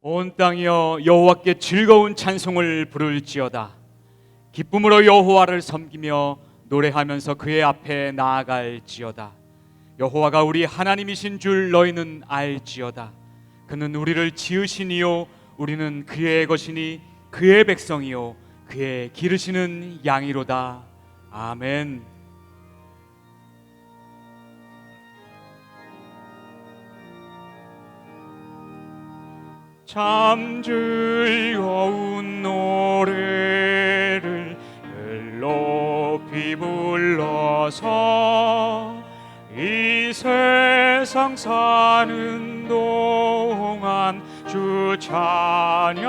온 땅이여 여호와께 즐거운 찬송을 부를지어다. 기쁨으로 여호와를 섬기며 노래하면서 그의 앞에 나아갈지어다. 여호와가 우리 하나님이신 줄 너희는 알지어다. 그는 우리를 지으신 이요 우리는 그의 것이니 그의 백성이요 그의 기르시는 양이로다. 아멘. 참 즐거운 노래를 높이 불러서 이 세상 사는 동안 주 찬양하겠네.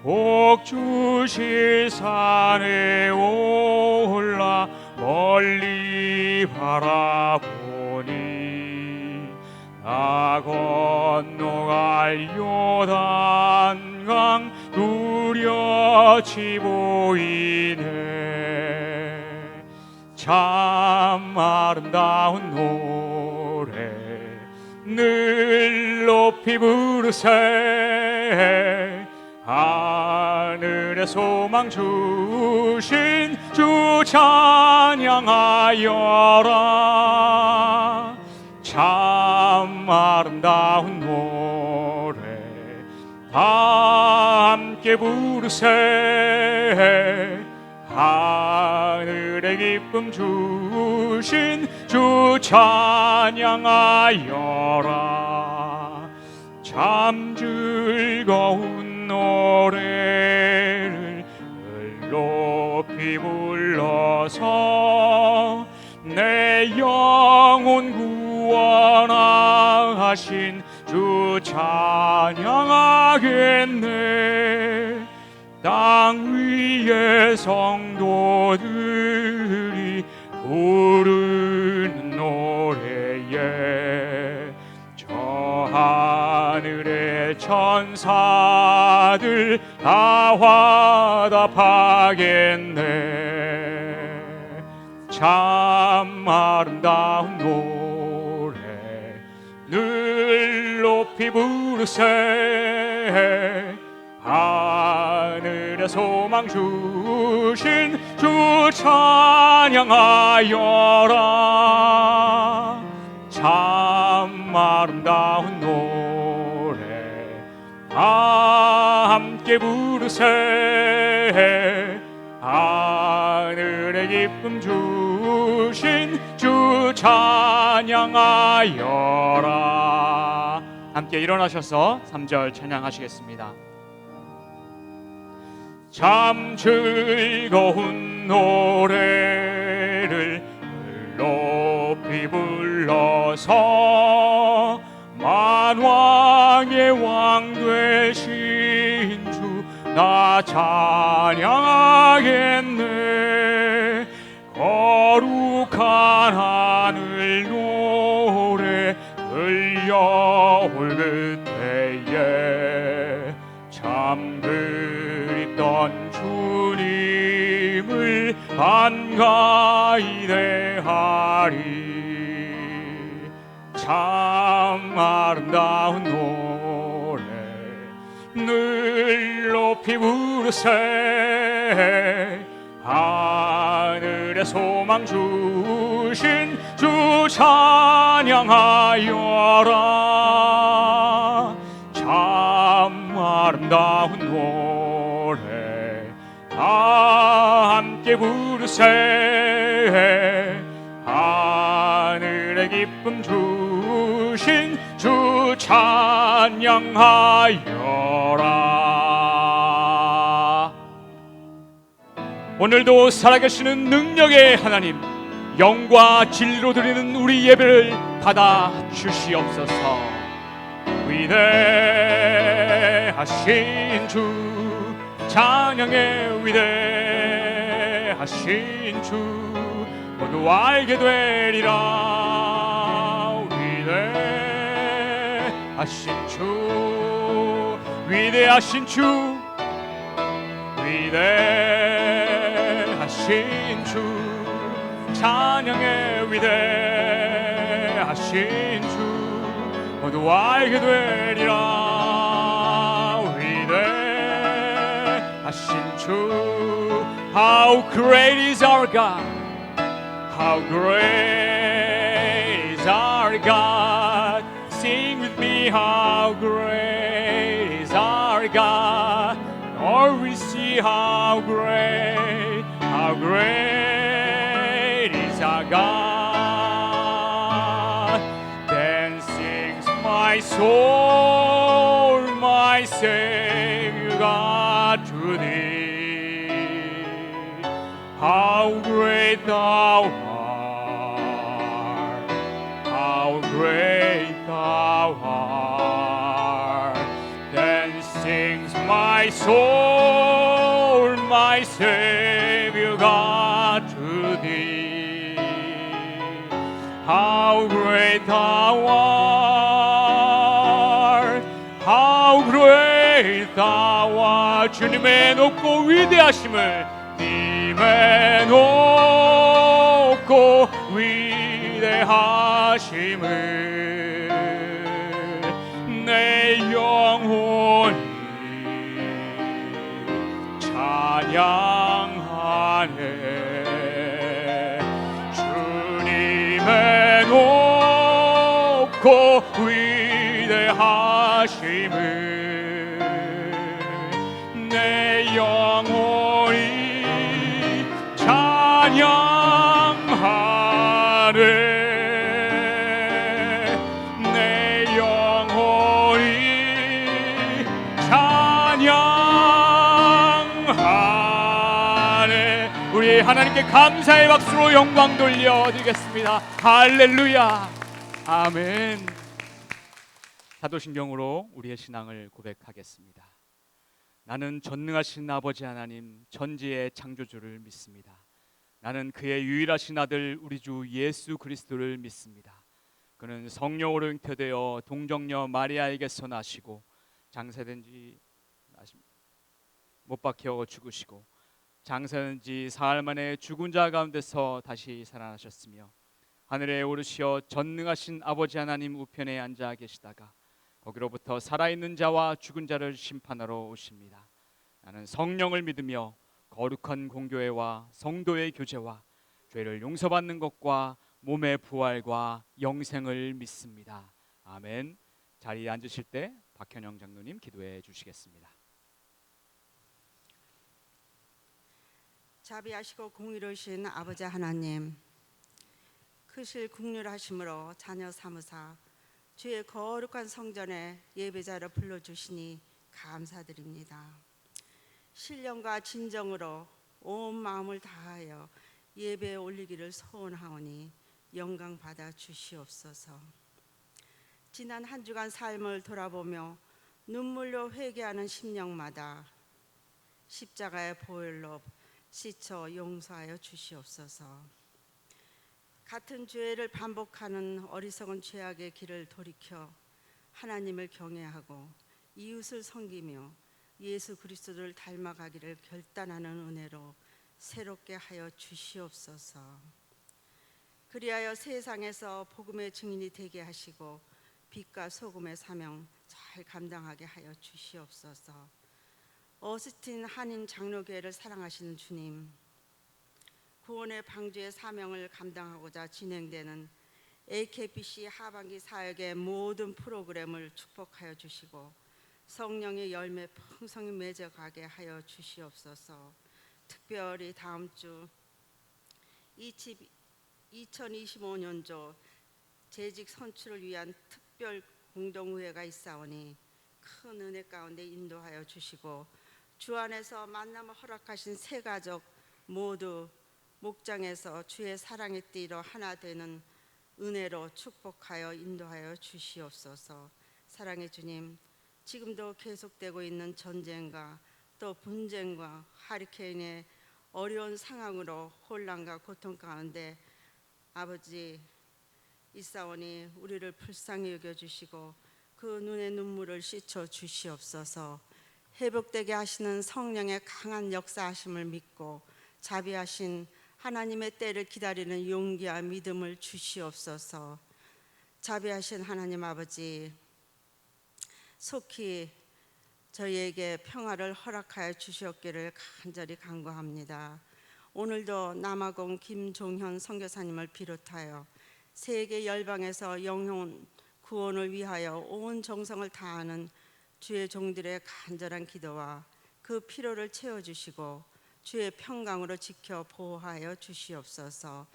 복 주실 산에 올라 멀리 바라보니 나 건너갈 요단강 뚜렷이 보이네. 참 아름다운 노래 늘 높이 부르세. 하늘의 소망 주신 주 찬양하여라. 참 아름다운 노래 다 함께 부르세. 하늘의 기쁨 주신 주 찬양하여라. 참 즐거운 노래를 높이 불러서 내 영혼 구원하신 주 찬양하겠네. 땅 위의 성도들이 부르는 노래에 저 하늘의 천사들 다 화답하겠네. 참 아름다운 노래 늘 높이 부르세. 하늘의 소망 주신 주 찬양하여라. 참 아름다운 노래 다 함께 부르세. 하늘의 기쁨 주신 주 찬양하여라. 함께 일어나셔서 3절 찬양하시겠습니다. 참 즐거운 노래를 높이 불러서 만왕의 왕 되신 주 나 찬양하겠네. 거룩한 하늘 노래 들려올 그때에 참 그립던 주님을 반가이 대하리. 참 아름다운 노래 늘 높이 부르세. 하늘의 소망 주신 주 찬양하여라. 참 아름다운 노래 다 함께 부르세. 하늘의 기쁨 주신 주 찬양하여라. 오늘도 살아계시는 능력의 하나님, 영과 진리로 드리는 우리 예배를 받아 주시옵소서. 위대하신 주 찬양의 위대하신 주 모두 알게 되리라. 위대하신 주 위대하신 주 위대하신 주 찬양의 위대하신 주 모두 알게 되리라. 위대하신 주, How great is our God, How great is our God. Sing with me, how great is our God. Or we see how great is our God. Then sings my soul, my Savior God, to thee. How great thou art, how great thou art. Then sings my soul, my Savior God, to thee. How great thou art, how great thou art. 주님의 높고 위대하심을, 주님의 높고 위대하심을 내 영혼이 찬양하네. 주님의 높고 위대하심을 내 영혼이 찬양하네. 내 영혼이 찬양하네. 우리 하나님께 감사의 박수로 영광 돌려드리겠습니다. 할렐루야. 아멘. 사도신경으로 우리의 신앙을 고백하겠습니다. 나는 전능하신 아버지 하나님, 천지의 창조주를 믿습니다. 나는 그의 유일하신 아들 우리 주 예수 그리스도를 믿습니다. 그는 성령으로 잉태되어 동정녀 마리아에게서 나시고 장사된 지 못 박혀 죽으시고 장사된 지 사흘 만에 죽은 자 가운데서 다시 살아나셨으며 하늘에 오르시어 전능하신 아버지 하나님 우편에 앉아 계시다가 거기로부터 살아있는 자와 죽은 자를 심판하러 오십니다. 나는 성령을 믿으며 거룩한 공교회와 성도의 교제와 죄를 용서받는 것과 몸의 부활과 영생을 믿습니다. 아멘. 자리에 앉으실 때 박현영 장로님 기도해 주시겠습니다. 자비하시고 공의로우신 아버지 하나님, 크실 국률하심으로 자녀 삼으사 주의 거룩한 성전에 예배자로 불러주시니 감사드립니다. 신령과 진정으로 온 마음을 다하여 예배에 올리기를 소원하오니 영광 받아 주시옵소서. 지난 한 주간 삶을 돌아보며 눈물로 회개하는 심령마다 십자가의 보혈로 씻어 용서하여 주시옵소서. 같은 죄를 반복하는 어리석은 죄악의 길을 돌이켜 하나님을 경외하고 이웃을 섬기며 예수 그리스도를 닮아가기를 결단하는 은혜로 새롭게 하여 주시옵소서. 그리하여 세상에서 복음의 증인이 되게 하시고 빛과 소금의 사명 잘 감당하게 하여 주시옵소서. 어스틴 한인 장로교회를 사랑하시는 주님, 구원의 방주의 사명을 감당하고자 진행되는 AKPC 하반기 사역의 모든 프로그램을 축복하여 주시고 성령의 열매 풍성히 맺어가게 하여 주시옵소서. 특별히 다음 주 2025년도 재직 선출을 위한 특별 공동회가 있사오니 큰 은혜 가운데 인도하여 주시고 주 안에서 만남을 허락하신 새 가족 모두 목장에서 주의 사랑의 띠로 하나 되는 은혜로 축복하여 인도하여 주시옵소서. 사랑의 주님, 지금도 계속되고 있는 전쟁과 또 분쟁과 하리케인의 어려운 상황으로 혼란과 고통 가운데 아버지 있사오니 우리를 불쌍히 여겨주시고 그 눈의 눈물을 씻어 주시옵소서. 회복되게 하시는 성령의 강한 역사하심을 믿고 자비하신 하나님의 때를 기다리는 용기와 믿음을 주시옵소서. 자비하신 하나님 아버지, 속히 저희에게 평화를 허락하여 주시옵기를 간절히 간구합니다. 오늘도 남아공 김종현 선교사님을 비롯하여 세계 열방에서 영혼 구원을 위하여 온 정성을 다하는 주의 종들의 간절한 기도와 그 피로를 채워주시고 주의 평강으로 지켜 보호하여 주시옵소서.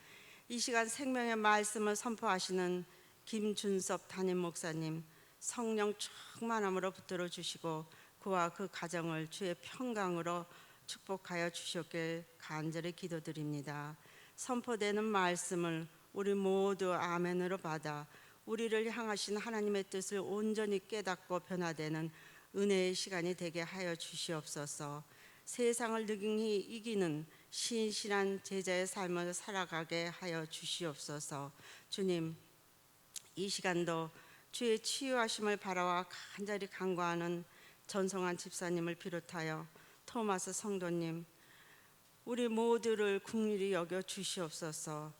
이 시간 생명의 말씀을 선포하시는 김준섭 담임 목사님 성령 충만함으로 붙들어 주시고 그와 그 가정을 주의 평강으로 축복하여 주시옵길 간절히 기도드립니다. 선포되는 말씀을 우리 모두 아멘으로 받아 우리를 향하신 하나님의 뜻을 온전히 깨닫고 변화되는 은혜의 시간이 되게 하여 주시옵소서. 세상을 능히 이기는 신실한 제자의 삶을 살아가게 하여 주시옵소서. 주님, 이 시간도 주의 치유하심을 바라와 간절히 간구하는 전성환 집사님을 비롯하여 토마스 성도님, 우리 모두를 긍휼히 여겨 주시옵소서.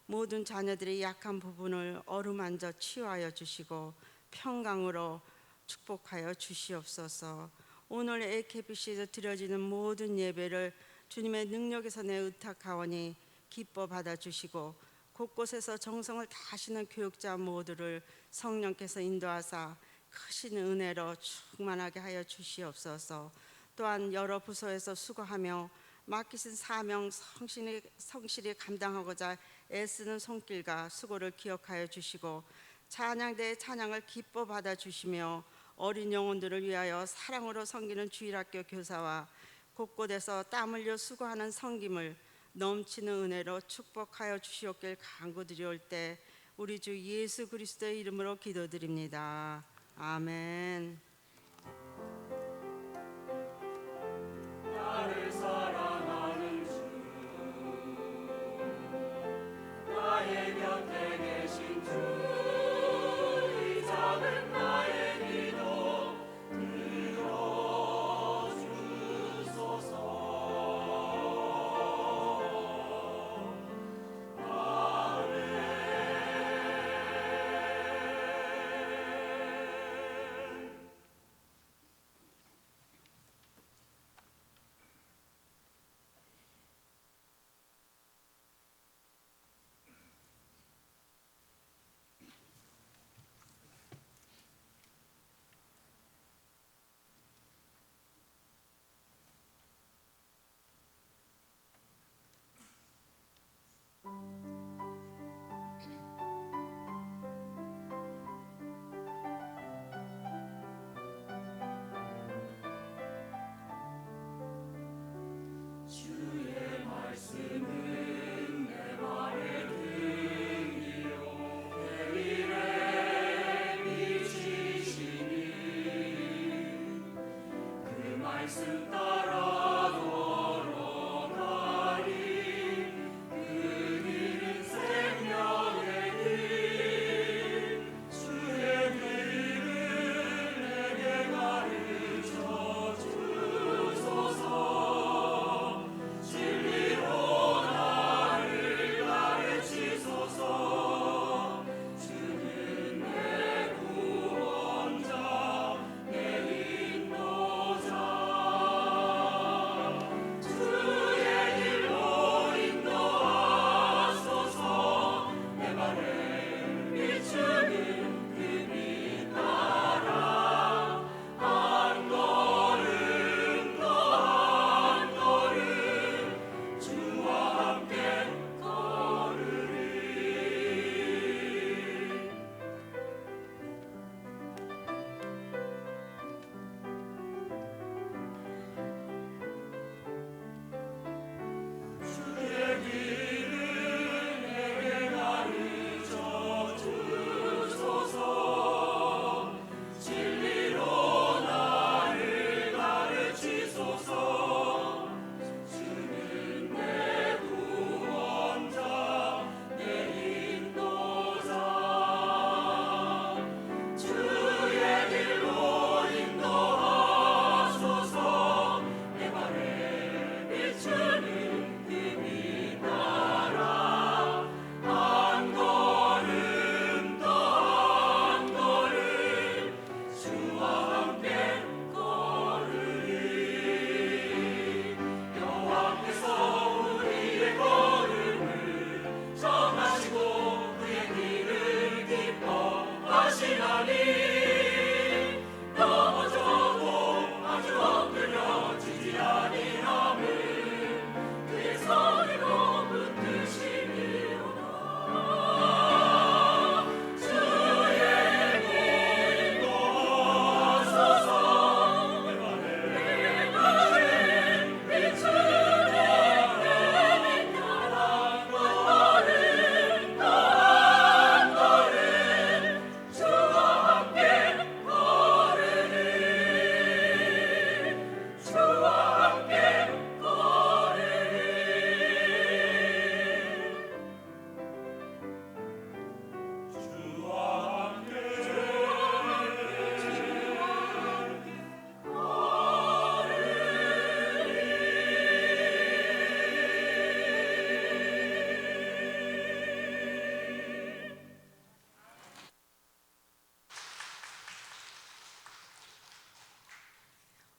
모든 자녀들의 약한 부분을 어루만져 치유하여 주시고 평강으로 축복하여 주시옵소서. 오늘 AKBC에서 드려지는 모든 예배를 주님의 능력에서 내 의탁하오니 기뻐 받아주시고 곳곳에서 정성을 다하시는 교육자 모두를 성령께서 인도하사 크신 은혜로 충만하게 하여 주시옵소서. 또한 여러 부서에서 수고하며 맡기신 사명 성실히 감당하고자 애쓰는 손길과 수고를 기억하여 주시고 찬양대의 찬양을 기뻐 받아주시며 어린 영혼들을 위하여 사랑으로 섬기는 주일학교 교사와 곳곳에서 땀 흘려 수고하는 섬김을 넘치는 은혜로 축복하여 주시옵길 간구드리올 때 우리 주 예수 그리스도의 이름으로 기도드립니다. 아멘. 나를 사랑하는 주 나의 곁에 계신 주 이 작은 나의 기도 들어주소서. 아멘.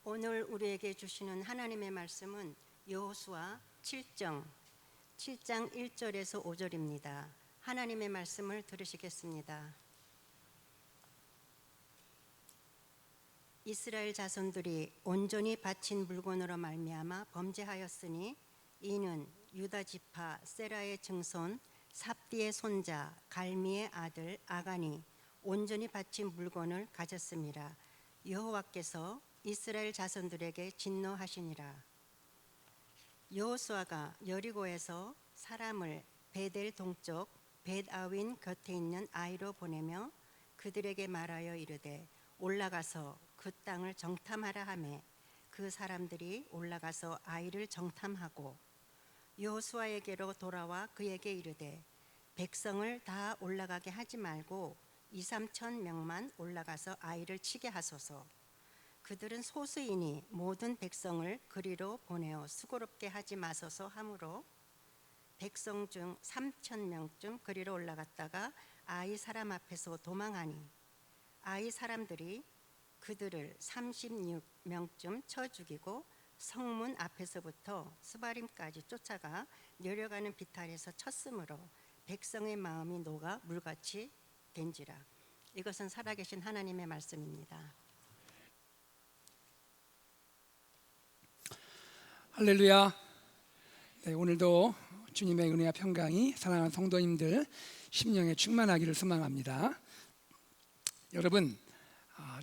오늘 우리에게 주시는 하나님의 말씀은 여호수아 7장 1절에서 5절입니다. 하나님의 말씀을 들으시겠습니다. 이스라엘 자손들이 온전히 바친 물건으로 말미암아 범죄하였으니 이는 유다 지파 세라의 증손 삽디의 손자 갈미의 아들 아간이 온전히 바친 물건을 가졌습니다. 여호와께서 이스라엘 자손들에게 진노하시니라. 여호수아가 여리고에서 사람을 베델 동쪽 벳아윈 곁에 있는 아이로 보내며 그들에게 말하여 이르되 올라가서 그 땅을 정탐하라 하매 그 사람들이 올라가서 아이를 정탐하고 여호수아에게로 돌아와 그에게 이르되 백성을 다 올라가게 하지 말고 2-3천 명만 올라가서 아이를 치게 하소서. 그들은 소수이니 모든 백성을 그리로 보내어 수고롭게 하지 마소서 하므로 백성 중 3천 명쯤 그리로 올라갔다가 아이 사람 앞에서 도망하니 아이 사람들이 그들을 36명쯤 쳐 죽이고 성문 앞에서부터 스바림까지 쫓아가 내려가는 비탈에서 쳤으므로 백성의 마음이 녹아 물같이 된지라. 이것은 살아계신 하나님의 말씀입니다. 할렐루야. 네, 오늘도 주님의 은혜와 평강이 사랑하는 성도님들 심령에 충만하기를 소망합니다. 여러분,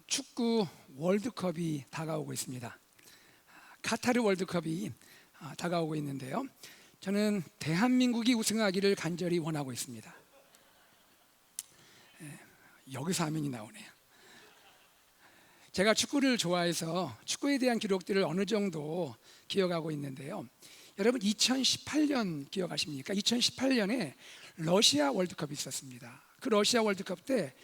축구 월드컵이 다가오고 있습니다. 카타르 월드컵이 다가오고 있는데요. 저는 대한민국이 우승하기를 간절히 원하고 있습니다. 여기서 화면이 나오네요. 제가 축구를 좋아해서 축구에 대한 기록들을 어느 정도 기억하고 있는데요. 여러분 2018년 기억하십니까? 2018년에 러시아 월드컵이 있었습니다. 그 러시아 월드컵 때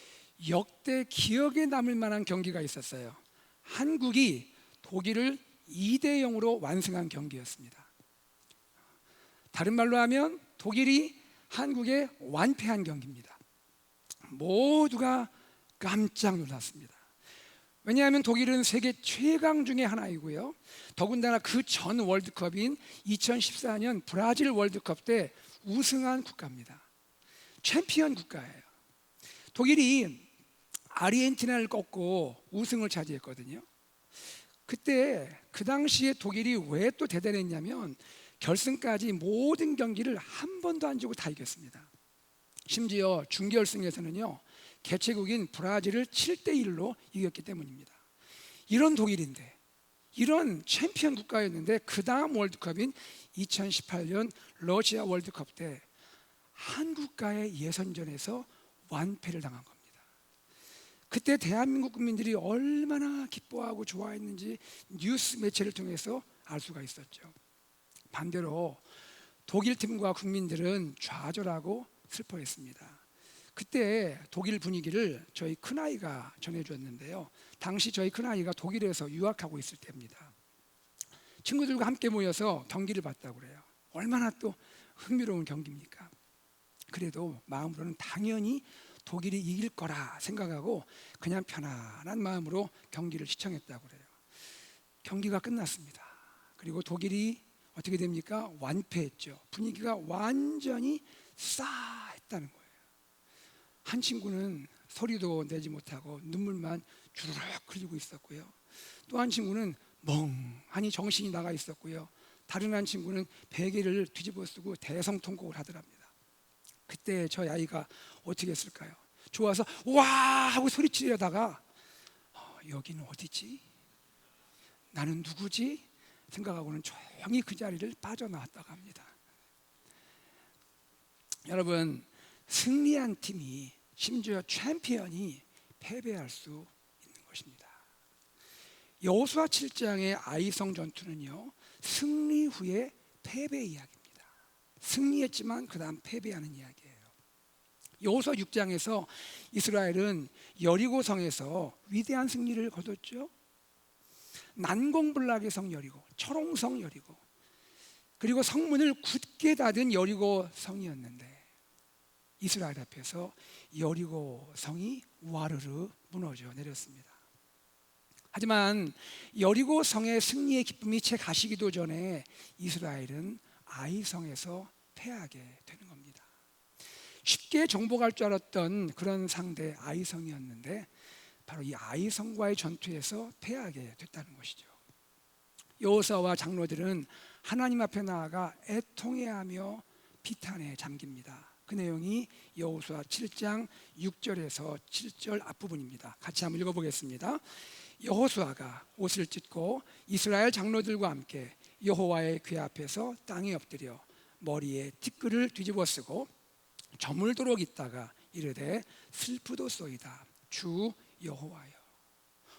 역대 기억에 남을 만한 경기가 있었어요. 한국이 독일을 2-0으로 완승한 경기였습니다. 다른 말로 하면 독일이 한국에 완패한 경기입니다. 모두가 깜짝 놀랐습니다. 왜냐하면 독일은 세계 최강 중에 하나이고요. 더군다나 그 전 월드컵인 2014년 브라질 월드컵 때 우승한 국가입니다. 챔피언 국가예요. 독일이 아르헨티나를 꺾고 우승을 차지했거든요. 그때 그 당시에 독일이 왜 또 대단했냐면 결승까지 모든 경기를 한 번도 안 지고 다 이겼습니다. 심지어 준결승에서는요, 개최국인 브라질을 7-1로 이겼기 때문입니다. 이런 독일인데, 이런 챔피언 국가였는데 그 다음 월드컵인 2018년 러시아 월드컵 때 한국과의 예선전에서 완패를 당한 겁니다. 그때 대한민국 국민들이 얼마나 기뻐하고 좋아했는지 뉴스 매체를 통해서 알 수가 있었죠. 반대로 독일 팀과 국민들은 좌절하고 슬퍼했습니다. 그때 독일 분위기를 저희 큰아이가 전해주었는데요. 당시 저희 큰아이가 독일에서 유학하고 있을 때입니다. 친구들과 함께 모여서 경기를 봤다고 그래요. 얼마나 또 흥미로운 경기입니까? 그래도 마음으로는 당연히 독일이 이길 거라 생각하고 그냥 편안한 마음으로 경기를 시청했다고 그래요. 경기가 끝났습니다. 그리고 독일이 어떻게 됩니까? 완패했죠. 분위기가 완전히 싸했다는 거예요. 한 친구는 소리도 내지 못하고 눈물만 주르륵 흘리고 있었고요. 또 한 친구는 멍하니 정신이 나가 있었고요. 다른 한 친구는 베개를 뒤집어 쓰고 대성통곡을 하더랍니다. 그때 저희 아이가 어떻게 했을까요? 좋아서 와 하고 소리치려다가 여기는 어디지? 나는 누구지? 생각하고는 조용히 그 자리를 빠져나왔다고 합니다. 여러분, 승리한 팀이, 심지어 챔피언이 패배할 수 있는 것입니다. 여호수아 7장의 아이성 전투는요, 승리 후에 패배 이야기입니다. 승리했지만 그 다음 패배하는 이야기예요. 여호수아 6장에서 이스라엘은 여리고성에서 위대한 승리를 거뒀죠. 난공불락의 성 여리고, 철옹성 여리고, 그리고 성문을 굳게 닫은 여리고 성이었는데 이스라엘 앞에서 여리고 성이 와르르 무너져 내렸습니다. 하지만 여리고 성의 승리의 기쁨이 채 가시기도 전에 이스라엘은 아이성에서 패하게 되는 겁니다. 쉽게 정복할 줄 알았던 그런 상대 아이성이었는데 바로 이 아이성과의 전투에서 패하게 됐다는 것이죠. 여호수아와 장로들은 하나님 앞에 나아가 애통해하며 비탄에 잠깁니다. 그 내용이 여호수아 7장 6절에서 7절 앞부분입니다. 같이 한번 읽어보겠습니다. 여호수아가 옷을 찢고 이스라엘 장로들과 함께 여호와의 궤 앞에서 땅에 엎드려 머리에 티끌을 뒤집어 쓰고 저물도록 있다가 이르되 슬프도소이다 주 여호와여.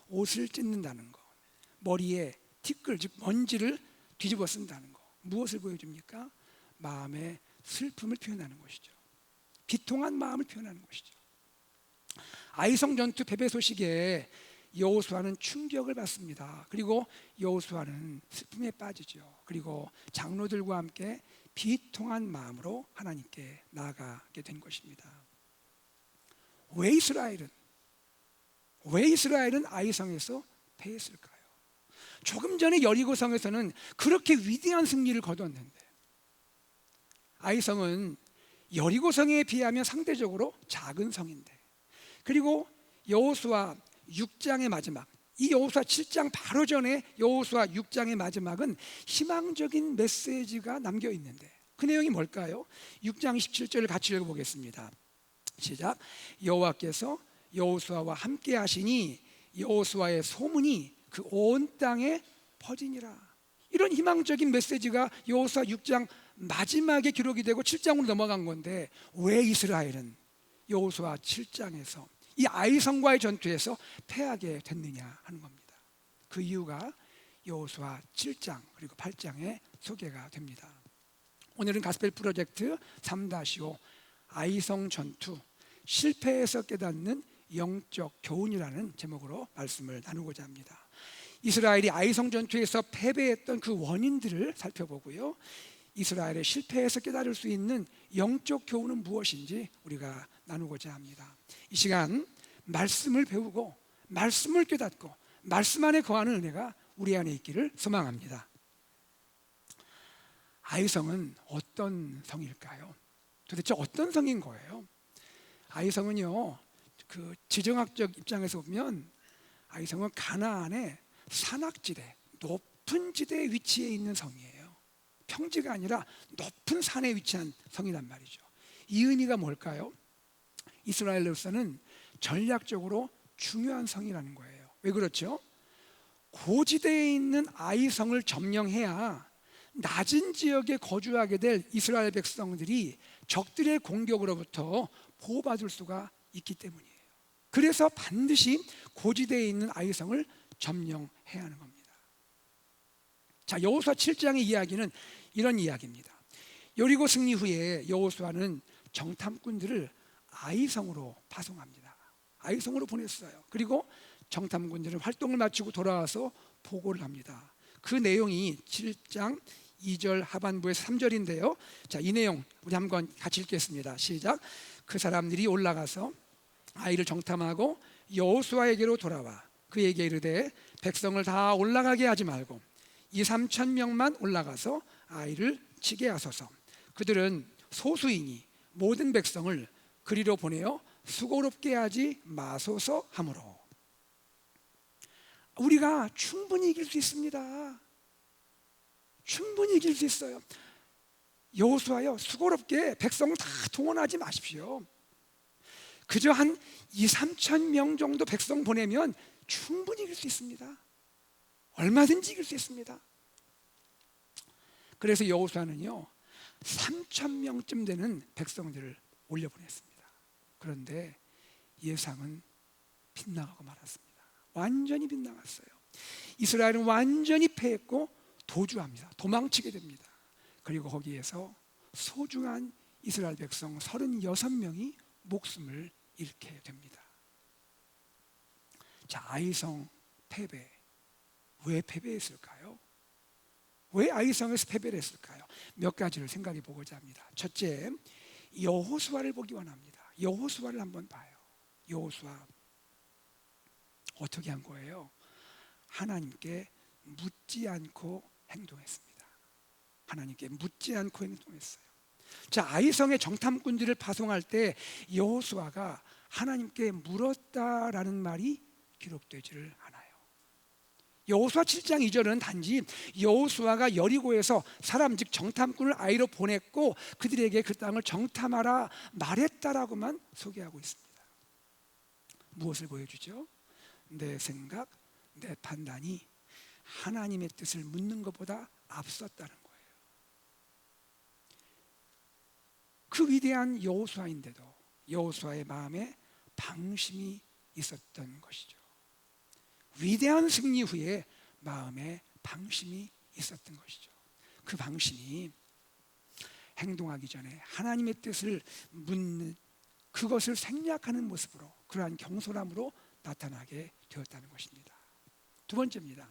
옷을 찢는다는 것, 머리에 티끌 즉 먼지를 뒤집어 쓴다는 것, 무엇을 보여줍니까? 마음의 슬픔을 표현하는 것이죠. 비통한 마음을 표현하는 것이죠. 아이성 전투 패배 소식에 여호수아는 충격을 받습니다. 그리고 여호수아는 슬픔에 빠지죠. 그리고 장로들과 함께 비통한 마음으로 하나님께 나아가게 된 것입니다. 왜 이스라엘은 아이성에서 패했을까요? 조금 전에 여리고성에서는 그렇게 위대한 승리를 거뒀는데 아이성은 여리고성에 비하면 상대적으로 작은 성인데, 그리고 여호수아 6장의 마지막, 이 여호수아 7장 바로 전에 여호수아 6장의 마지막은 희망적인 메시지가 남겨 있는데 그 내용이 뭘까요? 6장 17절을 같이 읽어보겠습니다. 시작. 여호와께서 여호수아와 함께 하시니 여호수아의 소문이 그 온 땅에 퍼지니라. 이런 희망적인 메시지가 여호수아 6장 마지막에 기록이 되고 7장으로 넘어간 건데 왜 이스라엘은 여호수아 7장에서 이 아이성과의 전투에서 패하게 됐느냐 하는 겁니다. 그 이유가 여호수아 7장 그리고 8장에 소개가 됩니다. 오늘은 가스펠 프로젝트 3-5 아이성 전투 실패에서 깨닫는 영적 교훈이라는 제목으로 말씀을 나누고자 합니다. 이스라엘이 아이성 전투에서 패배했던 그 원인들을 살펴보고요, 이스라엘의 실패에서 깨달을 수 있는 영적 교훈은 무엇인지 우리가 나누고자 합니다. 이 시간 말씀을 배우고 말씀을 깨닫고 말씀 안에 거하는 은혜가 우리 안에 있기를 소망합니다. 아이성은 어떤 성일까요? 도대체 어떤 성인 거예요? 아이성은요, 그 지정학적 입장에서 보면 아이성은 가나안의 산악지대, 높은 지대에 위치해 있는 성이에요. 평지가 아니라 높은 산에 위치한 성이란 말이죠. 이 의미가 뭘까요? 이스라엘로서는 전략적으로 중요한 성이라는 거예요. 왜 그렇죠? 고지대에 있는 아이성을 점령해야 낮은 지역에 거주하게 될 이스라엘 백성들이 적들의 공격으로부터 보호받을 수가 있기 때문이에요. 그래서 반드시 고지대에 있는 아이성을 점령해야 하는 겁니다. 자, 여호수아 7장의 이야기는 이런 이야기입니다. 여리고 승리 후에 여호수아는 정탐꾼들을 아이성으로 파송합니다. 아이성으로 보냈어요. 그리고 정탐꾼들은 활동을 마치고 돌아와서 보고를 합니다. 그 내용이 7장 2절 하반부에서 3절인데요. 자, 이 내용 우리 한번 같이 읽겠습니다. 시작. 그 사람들이 올라가서 아이를 정탐하고 여호수아에게로 돌아와 그에게 이르되 백성을 다 올라가게 하지 말고 2-3천 명만 올라가서 아이를 치게 하소서. 그들은 소수이니 모든 백성을 그리로 보내어 수고롭게 하지 마소서 하므로. 우리가 충분히 이길 수 있습니다. 충분히 이길 수 있어요. 여호수아여, 수고롭게 백성을 다 동원하지 마십시오. 그저 한 2~3천 명 정도 백성 보내면 충분히 이길 수 있습니다. 얼마든지 이길 수 있습니다. 그래서 여호수아는요 3,000명쯤 되는 백성들을 올려보냈습니다. 그런데 예상은 빗나가고 말았습니다. 완전히 빗나갔어요. 이스라엘은 완전히 패했고 도주합니다. 도망치게 됩니다. 그리고 거기에서 소중한 이스라엘 백성 36명이 목숨을 잃게 됩니다. 자, 아이성 패배. 왜 패배했을까요? 왜 아이성에서 패배를 했을까요? 몇 가지를 생각해 보고자 합니다. 첫째, 여호수아를 보기 원합니다. 여호수아를 한번 봐요. 여호수아 어떻게 한 거예요? 하나님께 묻지 않고 행동했습니다. 하나님께 묻지 않고 행동했어요. 자, 아이성의 정탐꾼들을 파송할 때 여호수아가 하나님께 물었다라는 말이 기록되지를 않아요. 여호수아 7장 2절은 단지 여호수아가 여리고에서 사람 즉 정탐꾼을 아이로 보냈고 그들에게 그 땅을 정탐하라 말했다라고만 소개하고 있습니다. 무엇을 보여주죠? 내 생각, 내 판단이 하나님의 뜻을 묻는 것보다 앞섰다는 거예요. 그 위대한 여호수아인데도 여호수아의 마음에 방심이 있었던 것이죠. 위대한 승리 후에 마음에 방심이 있었던 것이죠. 그 방심이 행동하기 전에 하나님의 뜻을 묻는 그것을 생략하는 모습으로 그러한 경솔함으로 나타나게 되었다는 것입니다. 두 번째입니다.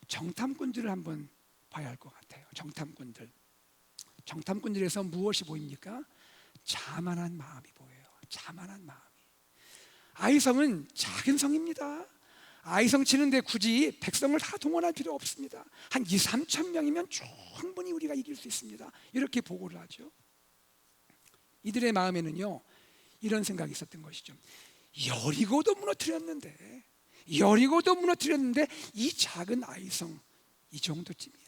정탐꾼들을 한번 봐야 할 것 같아요. 정탐꾼들에서 무엇이 보입니까? 자만한 마음이 보여요. 자만한 마음이. 아이성은 작은 성입니다. 아이성 치는데 굳이 백성을 다 동원할 필요 없습니다. 한 2~3천 명이면 충분히 우리가 이길 수 있습니다. 이렇게 보고를 하죠. 이들의 마음에는요 이런 생각이 있었던 것이죠. 여리고도 무너뜨렸는데 이 작은 아이성 이 정도쯤이야.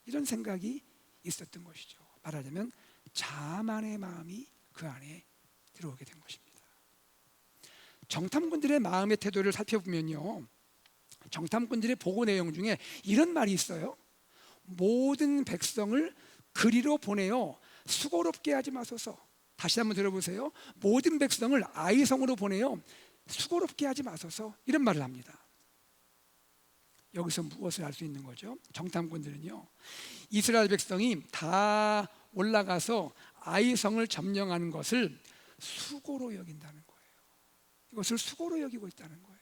이런 생각이 있었던 것이죠. 말하자면 자만의 마음이 그 안에 들어오게 된 것입니다. 정탐꾼들의 마음의 태도를 살펴보면요 정탐꾼들의 보고 내용 중에 이런 말이 있어요. 모든 백성을 그리로 보내어 수고롭게 하지 마소서. 다시 한번 들어보세요. 모든 백성을 아이성으로 보내어 수고롭게 하지 마소서. 이런 말을 합니다. 여기서 무엇을 알 수 있는 거죠? 정탐꾼들은요 이스라엘 백성이 다 올라가서 아이성을 점령하는 것을 수고로 여긴다는 거예요. 이것을 수고로 여기고 있다는 거예요.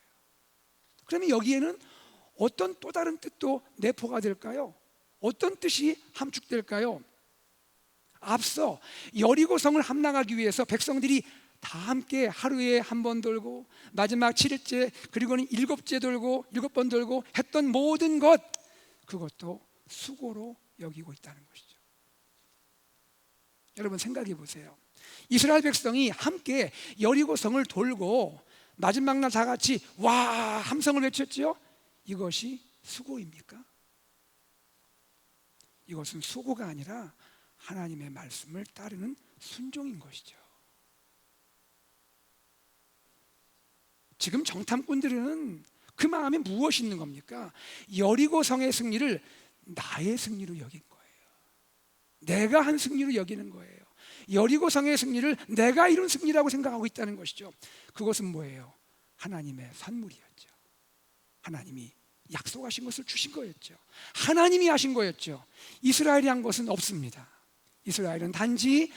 그러면 여기에는 어떤 또 다른 뜻도 내포가 될까요? 어떤 뜻이 함축될까요? 앞서 여리고성을 함락하기 위해서 백성들이 다 함께 하루에 한 번 돌고 마지막 7일째 그리고는 7째 돌고 7번 돌고 했던 모든 것 그것도 수고로 여기고 있다는 것이죠. 여러분 생각해 보세요. 이스라엘 백성이 함께 여리고성을 돌고 마지막 날 다 같이 와 함성을 외쳤죠. 이것이 수고입니까? 이것은 수고가 아니라 하나님의 말씀을 따르는 순종인 것이죠. 지금 정탐꾼들은 그 마음에 무엇이 있는 겁니까? 여리고성의 승리를 나의 승리로 여긴 거예요. 내가 한 승리로 여기는 거예요. 여리고성의 승리를 내가 이룬 승리라고 생각하고 있다는 것이죠. 그것은 뭐예요? 하나님의 선물이었죠. 하나님이 약속하신 것을 주신 거였죠. 하나님이 하신 거였죠. 이스라엘이 한 것은 없습니다. 이스라엘은 단지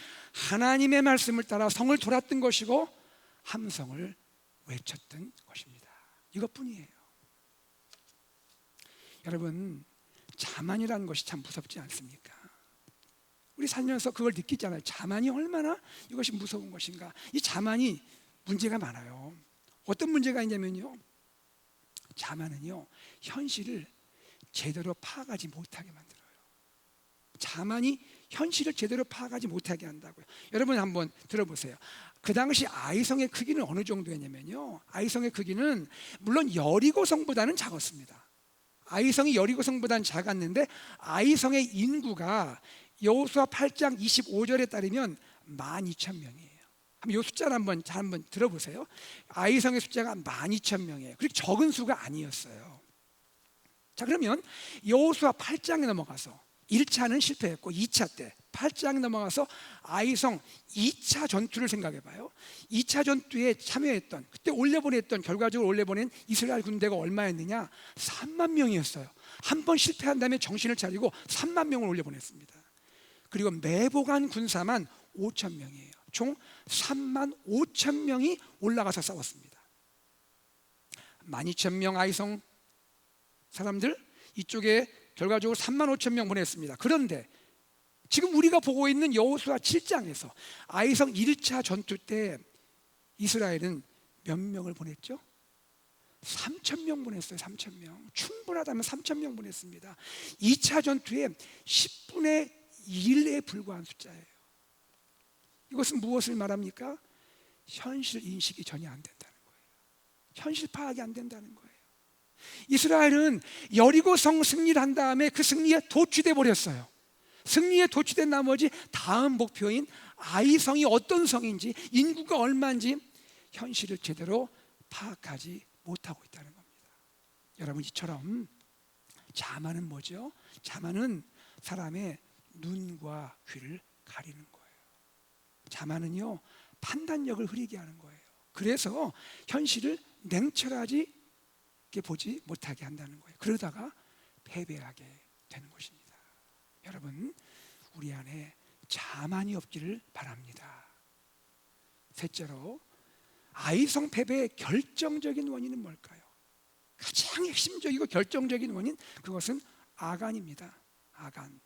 하나님의 말씀을 따라 성을 돌았던 것이고 함성을 외쳤던 것입니다. 이것뿐이에요. 여러분 자만이라는 것이 참 무섭지 않습니까? 우리 살면서 그걸 느끼잖아요. 자만이 얼마나 이것이 무서운 것인가. 이 자만이 문제가 많아요. 어떤 문제가 있냐면요 자만은요 현실을 제대로 파악하지 못하게 만들어요. 자만이 현실을 제대로 파악하지 못하게 한다고요. 여러분 한번 들어보세요. 그 당시 아이성의 크기는 어느 정도였냐면요, 아이성의 크기는 물론 여리고성보다는 작았습니다. 아이성이 여리고성보다는 작았는데 아이성의 인구가 여호수아 8장 25절에 따르면 12,000명이에요. 한번 이 숫자를 잘 한번 들어보세요. 아이성의 숫자가 12,000명이에요. 그렇게 적은 수가 아니었어요. 자, 그러면 여호수아 8장에 넘어가서 1차는 실패했고 2차 때 8장에 넘어가서 아이성 2차 전투를 생각해 봐요. 2차 전투에 참여했던, 그때 결과적으로 올려보낸 이스라엘 군대가 얼마였느냐? 3만 명이었어요. 한 번 실패한 다음에 정신을 차리고 3만 명을 올려보냈습니다. 그리고 매복한 군사만 5천 명이에요. 총 3만 5천 명이 올라가서 싸웠습니다. 12,000명 아이성 사람들, 이쪽에 결과적으로 3만 5천 명 보냈습니다. 그런데 지금 우리가 보고 있는 여호수아 7장에서 아이성 1차 전투 때 이스라엘은 몇 명을 보냈죠? 3,000명 보냈어요. 3,000명. 충분하다면 3,000명 보냈습니다. 2차 전투에 10분의 1에 불과한 숫자예요. 이것은 무엇을 말합니까? 현실 인식이 전혀 안 된다는 거예요. 현실 파악이 안 된다는 거예요. 이스라엘은 여리고성 승리를 한 다음에 그 승리에 도취돼 버렸어요. 승리에 도취된 나머지 다음 목표인 아이성이 어떤 성인지, 인구가 얼마인지 현실을 제대로 파악하지 못하고 있다는 겁니다. 여러분, 이처럼 자만은 뭐죠? 자만은 사람의 눈과 귀를 가리는 거예요. 자만은요, 판단력을 흐리게 하는 거예요. 그래서 현실을 냉철하게 보지 못하게 한다는 거예요. 그러다가 패배하게 되는 것입니다. 여러분, 우리 안에 자만이 없기를 바랍니다. 셋째로, 아이성 패배의 결정적인 원인은 뭘까요? 가장 핵심적이고 결정적인 원인, 그것은 아간입니다. 아간,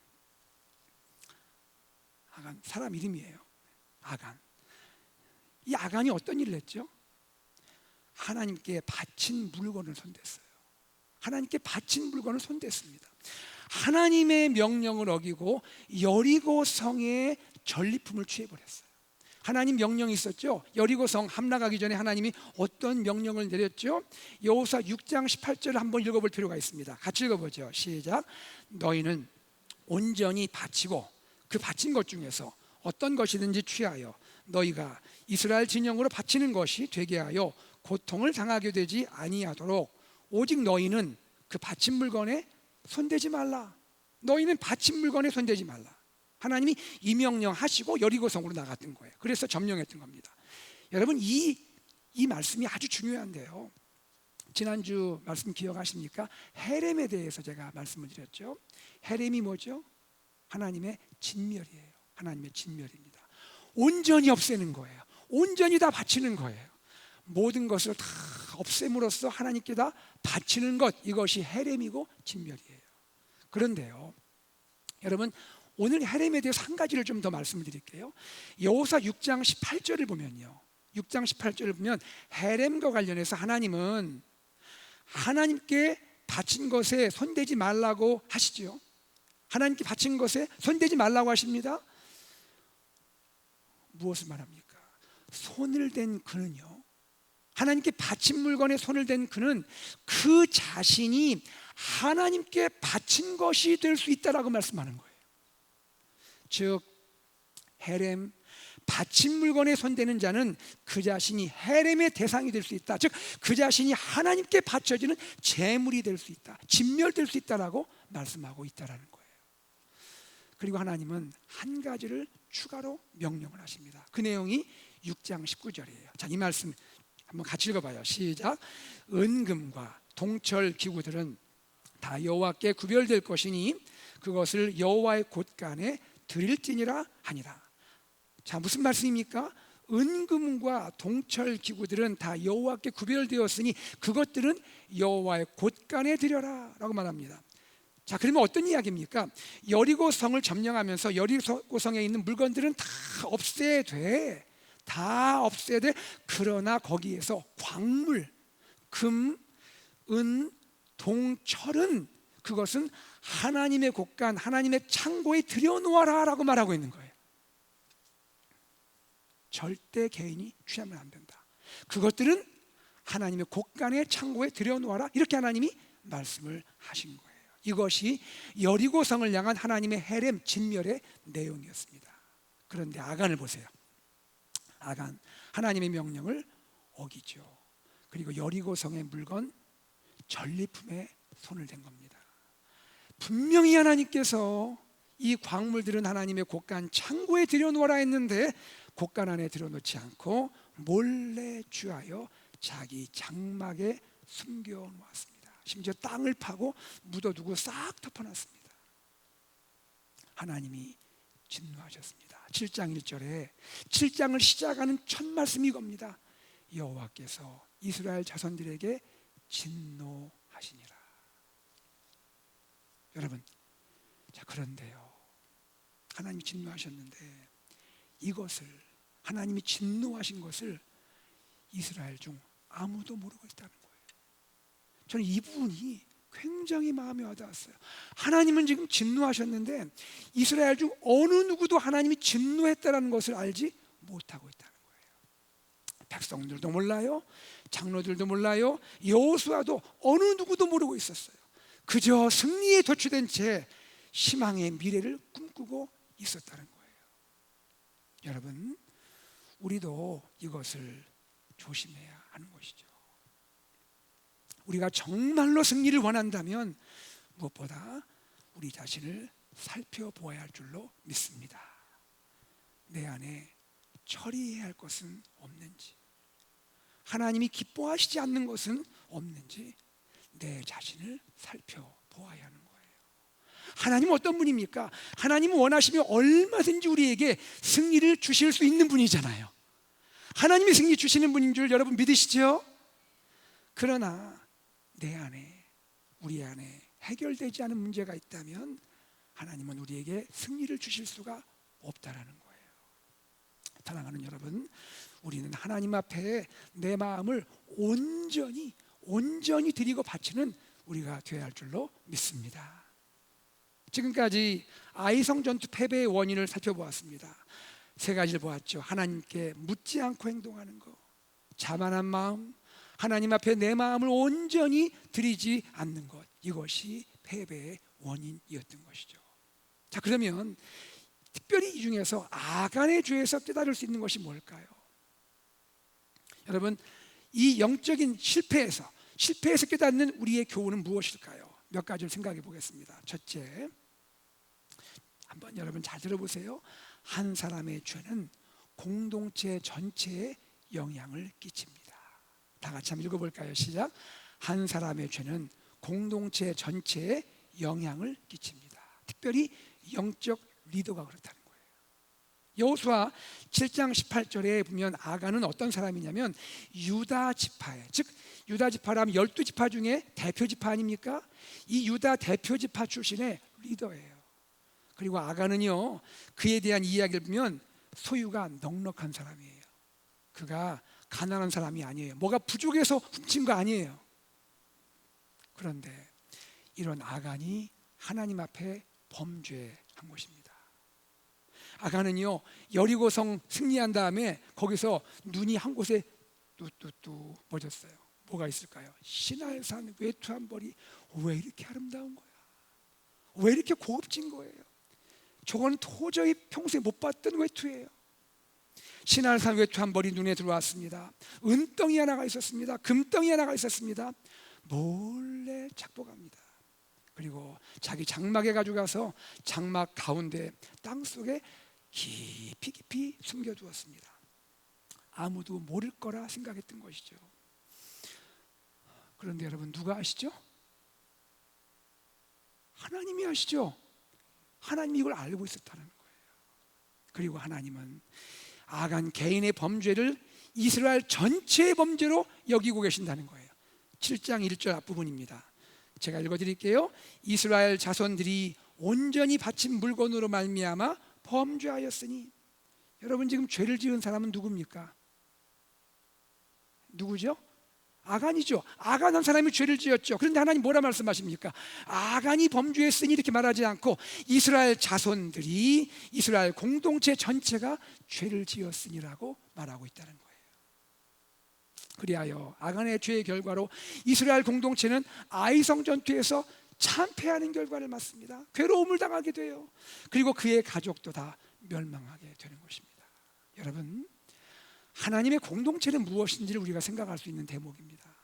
사람 이름이에요. 아간. 이 아간이 어떤 일을 했죠? 하나님께 바친 물건을 손댔어요. 하나님께 바친 물건을 손댔습니다. 하나님의 명령을 어기고 여리고 성의 전리품을 취해버렸어요. 하나님 명령이 있었죠. 여리고 성 함락하기 전에 하나님이 어떤 명령을 내렸죠? 여호수아 6장 18절을 한번 읽어볼 필요가 있습니다. 같이 읽어보죠. 시작. 너희는 온전히 바치고 그 바친 것 중에서 어떤 것이든지 취하여 너희가 이스라엘 진영으로 바치는 것이 되게 하여 고통을 당하게 되지 아니하도록 오직 너희는 그 바친 물건에 손대지 말라. 너희는 바친 물건에 손대지 말라. 하나님이 이 명령 하시고 여리고성으로 나갔던 거예요. 그래서 점령했던 겁니다. 여러분, 이 말씀이 아주 중요한데요, 지난주 말씀 기억하십니까? 헤렘에 대해서 제가 말씀을 드렸죠. 헤렘이 뭐죠? 하나님의 진멸이에요. 하나님의 진멸입니다. 온전히 없애는 거예요. 온전히 다 바치는 거예요. 모든 것을 다 없앰으로써 하나님께 다 바치는 것, 이것이 헤렘이고 진멸이에요. 그런데요, 여러분, 오늘 헤렘에 대해서 한 가지를 좀 더 말씀을 드릴게요. 여호수아 6장 18절을 보면요, 6장 18절을 보면 헤렘과 관련해서 하나님은 하나님께 바친 것에 손대지 말라고 하시죠. 하나님께 바친 것에 손대지 말라고 하십니다. 무엇을 말합니까? 손을 댄 그는요, 하나님께 바친 물건에 손을 댄 그는 그 자신이 하나님께 바친 것이 될 수 있다라고 말씀하는 거예요. 즉, 헤렘, 바친 물건에 손대는 자는 그 자신이 헤렘의 대상이 될 수 있다. 즉, 그 자신이 하나님께 바쳐지는 제물이 될 수 있다, 진멸될 수 있다라고 말씀하고 있다라는 거예요. 그리고 하나님은 한 가지를 추가로 명령을 하십니다. 그 내용이 6장 19절이에요. 자, 이 말씀 한번 같이 읽어봐요. 시작. 은금과 동철 기구들은 다 여호와께 구별될 것이니 그것을 여호와의 곳간에 드릴지니라 하니라. 자, 무슨 말씀입니까? 은금과 동철 기구들은 다 여호와께 구별되었으니 그것들은 여호와의 곳간에 드려라 라고 말합니다. 자, 그러면 어떤 이야기입니까? 여리고 성을 점령하면서 여리고 성에 있는 물건들은 다 없애돼. 그러나 거기에서 광물, 금, 은, 동, 철은 그것은 하나님의 곳간, 하나님의 창고에 들여놓아라 라고 말하고 있는 거예요. 절대 개인이 취하면 안 된다. 그것들은 하나님의 곳간의 창고에 들여놓아라. 이렇게 하나님이 말씀을 하신 거예요. 이것이 여리고성을 향한 하나님의 헤렘 진멸의 내용이었습니다. 그런데 아간을 보세요. 아간, 하나님의 명령을 어기죠. 그리고 여리고성의 물건 전리품에 손을 댄 겁니다. 분명히 하나님께서 이 광물들은 하나님의 곳간 창고에 들여놓아라 했는데 곳간 안에 들여놓지 않고 몰래 취하여 자기 장막에 숨겨놓았습니다. 심지어 땅을 파고 묻어두고 싹 덮어놨습니다. 하나님이 진노하셨습니다. 7장 1절에 7장을 시작하는 첫 말씀이 이겁니다. 여호와께서 이스라엘 자손들에게 진노하시니라. 여러분, 자, 그런데요, 하나님이 진노하셨는데 이것을, 하나님이 진노하신 것을 이스라엘 중 아무도 모르고 있다는 거예요. 저는 이 부분이 굉장히 마음에 와닿았어요. 하나님은 지금 진노하셨는데 이스라엘 중 어느 누구도 하나님이 진노했다는 것을 알지 못하고 있다는 거예요. 백성들도 몰라요, 장로들도 몰라요, 여호수아도 어느 누구도 모르고 있었어요. 그저 승리에 도취된 채 희망의 미래를 꿈꾸고 있었다는 거예요. 여러분, 우리도 이것을 조심해야 하는 것이죠. 우리가 정말로 승리를 원한다면 무엇보다 우리 자신을 살펴보아야 할 줄로 믿습니다. 내 안에 처리해야 할 것은 없는지, 하나님이 기뻐하시지 않는 것은 없는지 내 자신을 살펴보아야 하는 거예요. 하나님은 어떤 분입니까? 하나님은 원하시면 얼마든지 우리에게 승리를 주실 수 있는 분이잖아요. 하나님이 승리 주시는 분인 줄 여러분 믿으시죠? 그러나 내 안에, 우리 안에 해결되지 않은 문제가 있다면 하나님은 우리에게 승리를 주실 수가 없다라는 거예요. 사랑하는 여러분, 우리는 하나님 앞에 내 마음을 온전히 드리고 바치는 우리가 되어야 할 줄로 믿습니다. 지금까지 아이성 전투 패배의 원인을 살펴보았습니다. 세 가지를 보았죠. 하나님께 묻지 않고 행동하는 것, 자만한 마음, 하나님 앞에 내 마음을 온전히 드리지 않는 것, 이것이 패배의 원인이었던 것이죠. 자, 그러면 특별히 이 중에서 아간의 죄에서 깨달을 수 있는 것이 뭘까요? 여러분, 이 영적인 실패에서 깨닫는 우리의 교훈은 무엇일까요? 몇 가지를 생각해 보겠습니다. 첫째, 한번 여러분 잘 들어보세요. 한 사람의 죄는 공동체 전체에 영향을 끼칩니다. 다 같이 한번 읽어볼까요? 시작. 한 사람의 죄는 공동체 전체에 영향을 끼칩니다. 특별히 영적 리더가 그렇다는 거예요. 여호수아 7장 18절에 보면 아간은 어떤 사람이냐면 유다 지파에, 즉 유다 지파라면 12지파 중에 대표 지파 아닙니까? 이 유다 대표 지파 출신의 리더예요. 그리고 아간은요, 그에 대한 이야기를 보면 소유가 넉넉한 사람이에요. 그가 가난한 사람이 아니에요. 뭐가 부족해서 훔친 거 아니에요. 그런데 이런 아간이 하나님 앞에 범죄한 것입니다. 아간은요, 여리고성 승리한 다음에 거기서 눈이 한 곳에 뚜뚜뚜 뻗었어요. 뭐가 있을까요? 시날산 외투한 벌이 왜 이렇게 아름다운 거야? 왜 이렇게 고급진 거예요? 저건 도저히 평소에 못 봤던 외투예요. 시날산 외투 한 벌이 눈에 들어왔습니다. 은덩이 하나가 있었습니다. 금덩이 하나가 있었습니다. 몰래 착복합니다. 그리고 자기 장막에 가져가서 장막 가운데 땅속에 깊이 숨겨두었습니다. 아무도 모를 거라 생각했던 것이죠. 그런데 여러분, 누가 아시죠? 하나님이 아시죠? 하나님이 이걸 알고 있었다는 거예요. 그리고 하나님은 아간 개인의 범죄를 이스라엘 전체의 범죄로 여기고 계신다는 거예요. 7장 1절 앞부분입니다. 제가 읽어드릴게요. 이스라엘 자손들이 온전히 바친 물건으로 말미암아 범죄하였으니. 여러분, 지금 죄를 지은 사람은 누굽니까? 누구죠? 아간이죠. 아간한 사람이 죄를 지었죠. 그런데 하나님 뭐라 말씀하십니까? 아간이 범죄했으니 이렇게 말하지 않고 이스라엘 자손들이, 이스라엘 공동체 전체가 죄를 지었으니라고 말하고 있다는 거예요. 그리하여 아간의 죄의 결과로 이스라엘 공동체는 아이성 전투에서 참패하는 결과를 맞습니다. 괴로움을 당하게 돼요. 그리고 그의 가족도 다 멸망하게 되는 것입니다. 여러분, 하나님의 공동체는 무엇인지를 우리가 생각할 수 있는 대목입니다.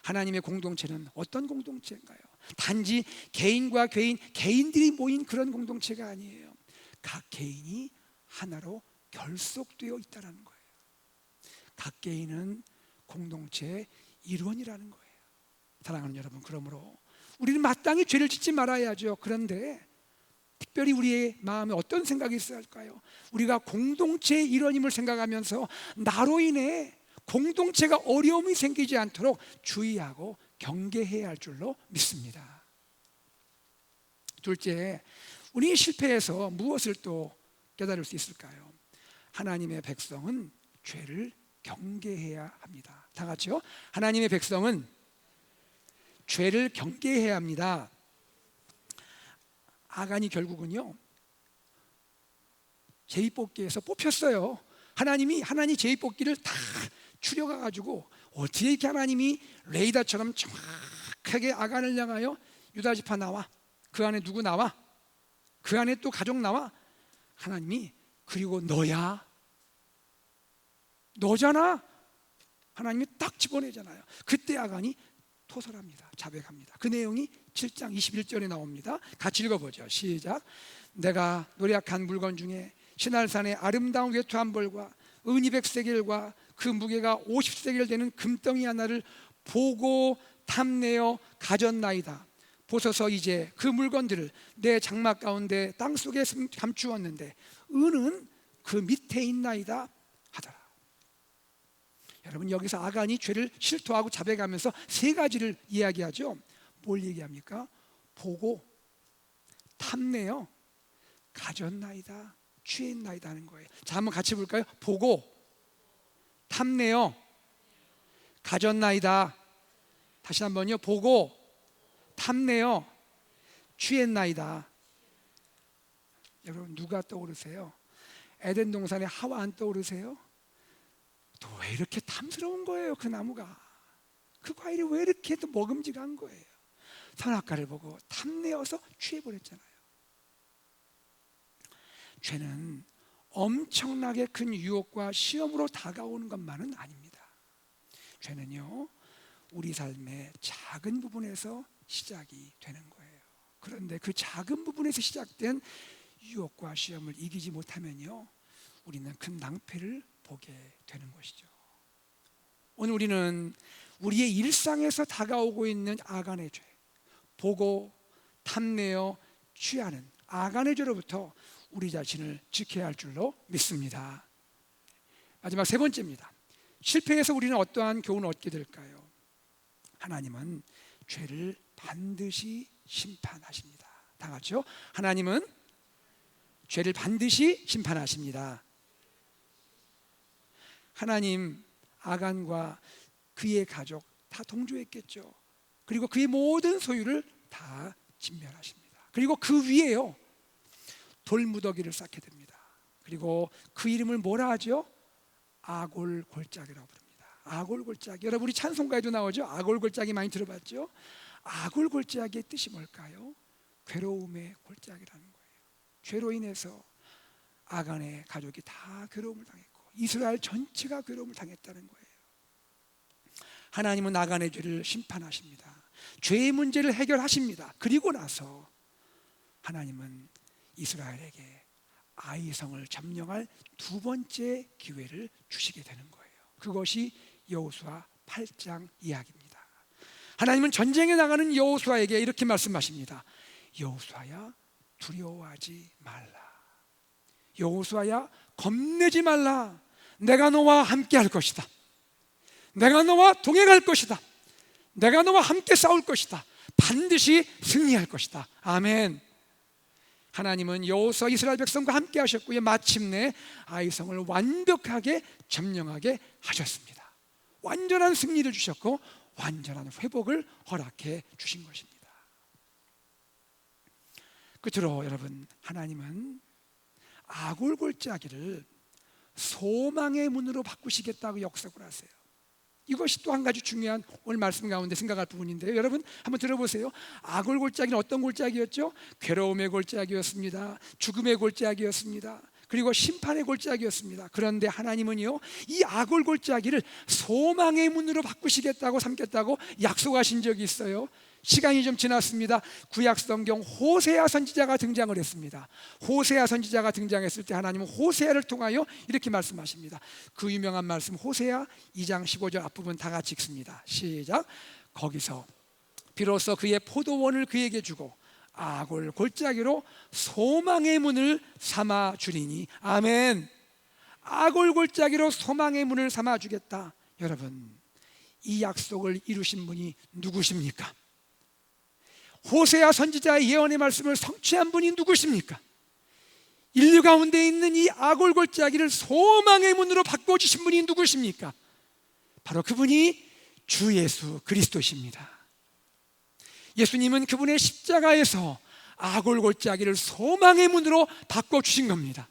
하나님의 공동체는 어떤 공동체인가요? 단지 개인과 개인들이 모인 그런 공동체가 아니에요. 각 개인이 하나로 결속되어 있다는 거예요. 각 개인은 공동체의 일원이라는 거예요. 사랑하는 여러분, 그러므로 우리는 마땅히 죄를 짓지 말아야죠. 그런데 특별히 우리의 마음에 어떤 생각이 있어야 할까요? 우리가 공동체의 일원임을 생각하면서 나로 인해 공동체가 어려움이 생기지 않도록 주의하고 경계해야 할 줄로 믿습니다. 둘째, 우리 실패에서 무엇을 또 깨달을 수 있을까요? 하나님의 백성은 죄를 경계해야 합니다. 다 같이요. 하나님의 백성은 죄를 경계해야 합니다. 아간이 결국은요, 제비뽑기에서 뽑혔어요. 하나님 제비뽑기를 다 추려가 가지고 어떻게 이렇게 하나님이 레이더처럼 정확하게 아간을 향하여 유다 지파 나와, 그 안에 누구 나와, 그 안에 또 가족 나와, 하나님이 그리고 너잖아, 하나님이 딱 집어내잖아요. 그때 아간이 토설합니다. 자백합니다. 그 내용이 7장 21절에 나옵니다. 같이 읽어보죠. 시작. 내가 노략한 물건 중에 시날산의 아름다운 외투 한 벌과 은이 100세겔과 그 무게가 50세겔 되는 금덩이 하나를 보고 탐내어 가졌나이다. 보소서, 이제 그 물건들을 내 장막 가운데 땅속에 감추었는데 은은 그 밑에 있나이다 하더라. 여러분, 여기서 아간이 죄를 실토하고 자백하면서 세 가지를 이야기하죠. 뭘 얘기합니까? 보고, 탐내어, 가졌나이다, 취했나이다 하는 거예요. 자, 한번 같이 볼까요? 보고, 탐내어, 가졌나이다. 다시 한번요. 보고, 탐내어, 취했나이다. 여러분, 누가 떠오르세요? 에덴 동산의 하와 안 떠오르세요? 또 왜 이렇게 탐스러운 거예요? 그 나무가, 그 과일이 왜 이렇게 또 먹음직한 거예요? 선악과를 보고 탐내어서 취해버렸잖아요. 죄는 엄청나게 큰 유혹과 시험으로 다가오는 것만은 아닙니다. 죄는요, 우리 삶의 작은 부분에서 시작이 되는 거예요. 그런데 그 작은 부분에서 시작된 유혹과 시험을 이기지 못하면요, 우리는 큰 낭패를 보게 되는 것이죠. 오늘 우리는 우리의 일상에서 다가오고 있는 아간의 죄, 보고 탐내어 취하는 아간의 죄로부터 우리 자신을 지켜야 할 줄로 믿습니다. 마지막 세 번째입니다. 실패해서 우리는 어떠한 교훈을 얻게 될까요? 하나님은 죄를 반드시 심판하십니다. 다 같이요. 하나님은 죄를 반드시 심판하십니다. 하나님, 아간과 그의 가족 다 동조했겠죠. 그리고 그의 모든 소유를 다 진멸하십니다. 그리고 그 위에요, 돌무더기를 쌓게 됩니다. 그리고 그 이름을 뭐라 하죠? 아골골짜기라고 부릅니다. 아골골짜기. 여러분, 우리 찬송가에도 나오죠. 아골골짜기 많이 들어봤죠? 아골골짜기의 뜻이 뭘까요? 괴로움의 골짜기라는 거예요. 죄로 인해서 아간의 가족이 다 괴로움을 당했고 이스라엘 전체가 괴로움을 당했다는 거예요. 하나님은 아간의 죄를 심판하십니다. 죄의 문제를 해결하십니다. 그리고 나서 하나님은 이스라엘에게 아이성을 점령할 두 번째 기회를 주시게 되는 거예요. 그것이 여호수아 8장 이야기입니다. 하나님은 전쟁에 나가는 여호수아에게 이렇게 말씀하십니다. 여호수아야, 두려워하지 말라. 여호수아야, 겁내지 말라. 내가 너와 함께 할 것이다. 내가 너와 동행할 것이다. 내가 너와 함께 싸울 것이다. 반드시 승리할 것이다. 아멘. 하나님은 여호수아 이스라엘 백성과 함께 하셨고요, 마침내 아이성을 완벽하게 점령하게 하셨습니다. 완전한 승리를 주셨고 완전한 회복을 허락해 주신 것입니다. 끝으로 여러분, 하나님은 아골골짜기를 소망의 문으로 바꾸시겠다고 약속을 하세요. 이것이 또 한 가지 중요한 오늘 말씀 가운데 생각할 부분인데요. 여러분 한번 들어보세요. 아골골짜기는 어떤 골짜기였죠? 괴로움의 골짜기였습니다. 죽음의 골짜기였습니다. 그리고 심판의 골짜기였습니다. 그런데 하나님은요, 이 아골골짜기를 소망의 문으로 바꾸시겠다고 삼겠다고 약속하신 적이 있어요. 시간이 좀 지났습니다. 구약 성경 호세아 선지자가 등장을 했습니다. 호세아 선지자가 등장했을 때 하나님은 호세아를 통하여 이렇게 말씀하십니다. 그 유명한 말씀 호세아 2장 15절 앞부분 다 같이 읽습니다. 시작. 거기서 비로소 그의 포도원을 그에게 주고 아골 골짜기로 소망의 문을 삼아 주리니. 아멘. 아골 골짜기로 소망의 문을 삼아 주겠다. 여러분, 이 약속을 이루신 분이 누구십니까? 호세아 선지자의 예언의 말씀을 성취한 분이 누구십니까? 인류 가운데 있는 이 아골 골짜기를 소망의 문으로 바꿔주신 분이 누구십니까? 바로 그분이 주 예수 그리스도십니다. 예수님은 그분의 십자가에서 아골 골짜기를 소망의 문으로 바꿔주신 겁니다.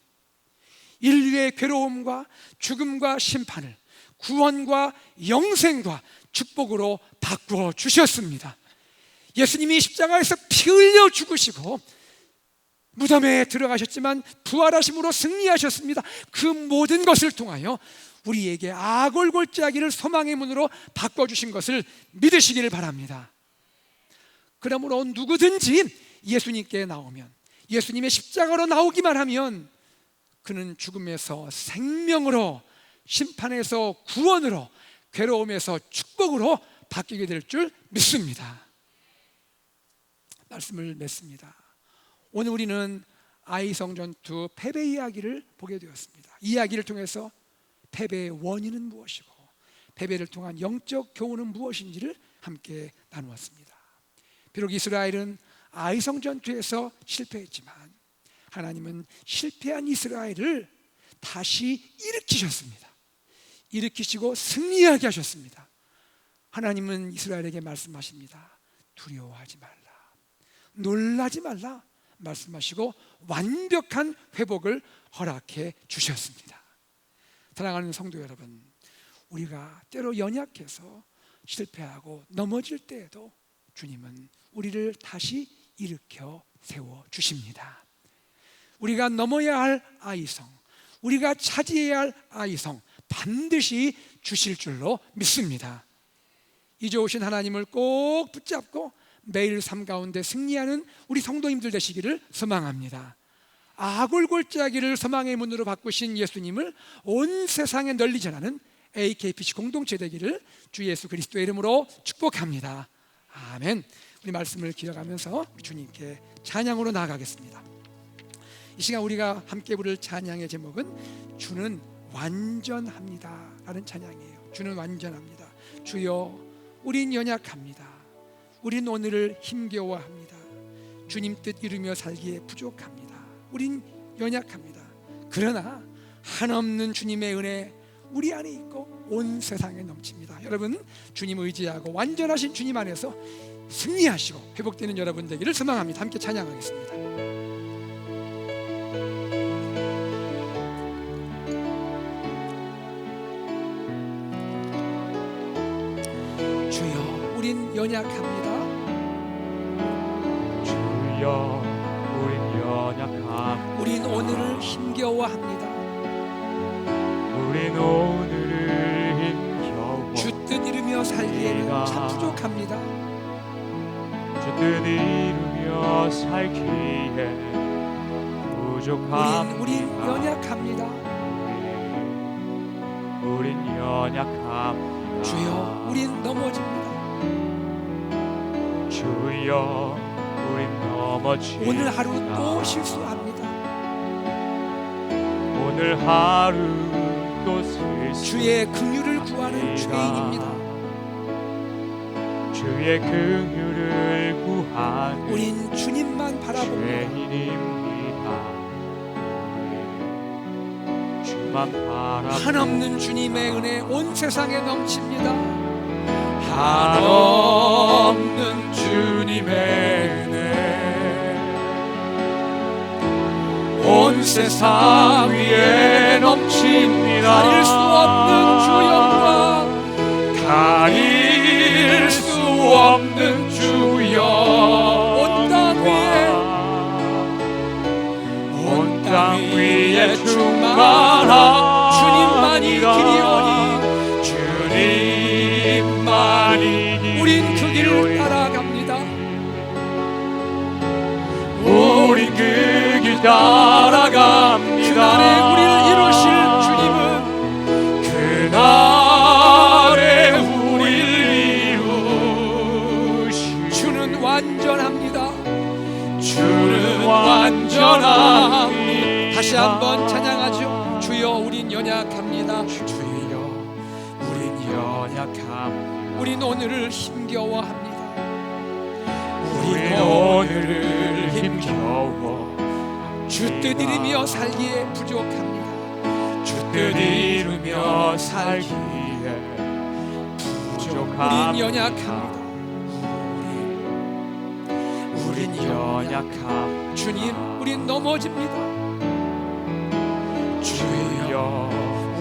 인류의 괴로움과 죽음과 심판을 구원과 영생과 축복으로 바꾸어 주셨습니다. 예수님이 십자가에서 피 흘려 죽으시고 무덤에 들어가셨지만 부활하심으로 승리하셨습니다. 그 모든 것을 통하여 우리에게 아골 골짜기를 소망의 문으로 바꿔주신 것을 믿으시기를 바랍니다. 그러므로 누구든지 예수님께 나오면, 예수님의 십자가로 나오기만 하면 그는 죽음에서 생명으로, 심판에서 구원으로, 괴로움에서 축복으로 바뀌게 될 줄 믿습니다. 말씀을 맺습니다. 오늘 우리는 아이성 전투 패배 이야기를 보게 되었습니다. 이 이야기를 통해서 패배의 원인은 무엇이고 패배를 통한 영적 교훈은 무엇인지를 함께 나누었습니다. 비록 이스라엘은 아이성 전투에서 실패했지만 하나님은 실패한 이스라엘을 다시 일으키셨습니다. 일으키시고 승리하게 하셨습니다. 하나님은 이스라엘에게 말씀하십니다. 두려워하지 말라, 놀라지 말라 말씀하시고 완벽한 회복을 허락해 주셨습니다. 사랑하는 성도 여러분, 우리가 때로 연약해서 실패하고 넘어질 때에도 주님은 우리를 다시 일으켜 세워 주십니다. 우리가 넘어야 할 아이성, 우리가 차지해야 할 아이성 반드시 주실 줄로 믿습니다. 이제 오신 하나님을 꼭 붙잡고 매일 삶 가운데 승리하는 우리 성도님들 되시기를 소망합니다. 아골 골짜기를 소망의 문으로 바꾸신 예수님을 온 세상에 널리 전하는 AKPC 공동체 되기를 주 예수 그리스도의 이름으로 축복합니다. 아멘. 우리 말씀을 기억하면서 주님께 찬양으로 나아가겠습니다. 이 시간 우리가 함께 부를 찬양의 제목은 주는 완전합니다 라는 찬양이에요. 주는 완전합니다. 주여, 우린 연약합니다. 우린 오늘을 힘겨워합니다. 주님 뜻 이루며 살기에 부족합니다. 우린 연약합니다. 그러나 한없는 주님의 은혜 우리 안에 있고 온 세상에 넘칩니다. 여러분, 주님 의지하고 완전하신 주님 안에서 승리하시고 회복되는 여러분 되기를 소망합니다. 함께 찬양하겠습니다. 주여, 우린 연약합니다. 주여, 우린 연약함. 우린 오늘을 힘겨워합니다. 우린 오늘을 힘겨워. 주 뜻 이루며 살기에는 참 부족합니다. 주 뜻 이루며 살기에 부족합니다. 우린 연약합니다. 우린 연약합니다. 주여, 우린 넘어집니다. 주여, 우린 넘어집니다. 오늘 하루 또 실수합니다. 오늘 하루 또 실수. 주의 긍휼을 구하는 죄인입니다. 주의 긍휼을 구하는 우린 주님만 바라봅니다. 죄인입니다. 주만 바라봅니다. 한없는 주님의 은혜 온 세상에 넘칩니다. 한없는 주님의 은혜 온 세상 위에 넘칩니다. 가릴 수 없는 주 영광, 가릴 수 없는 주 영광, 온 땅 위에 충만한 주님만이 길이오니 주님만이 우린 그 길을 따라갑니다. 우린 그 길 따라갑니다. 그날에 우리를 이루실 주님은 그날에 우리를 이루실 주는 완전합니다. 주는 완전합니다. 다시 한번 찬양하죠. 주여 우린 연약합니다. 주여 우린 연약합니다. 우린 오늘을 힘겨워합니다. 우린 오늘을 힘겨워 주 뜻 이루며 살기에 부족합니다. 주 뜻 이루며 살기에 부족합니다. 우린 연약합니다. 우린 연약함. 주님 우린 넘어집니다. 주여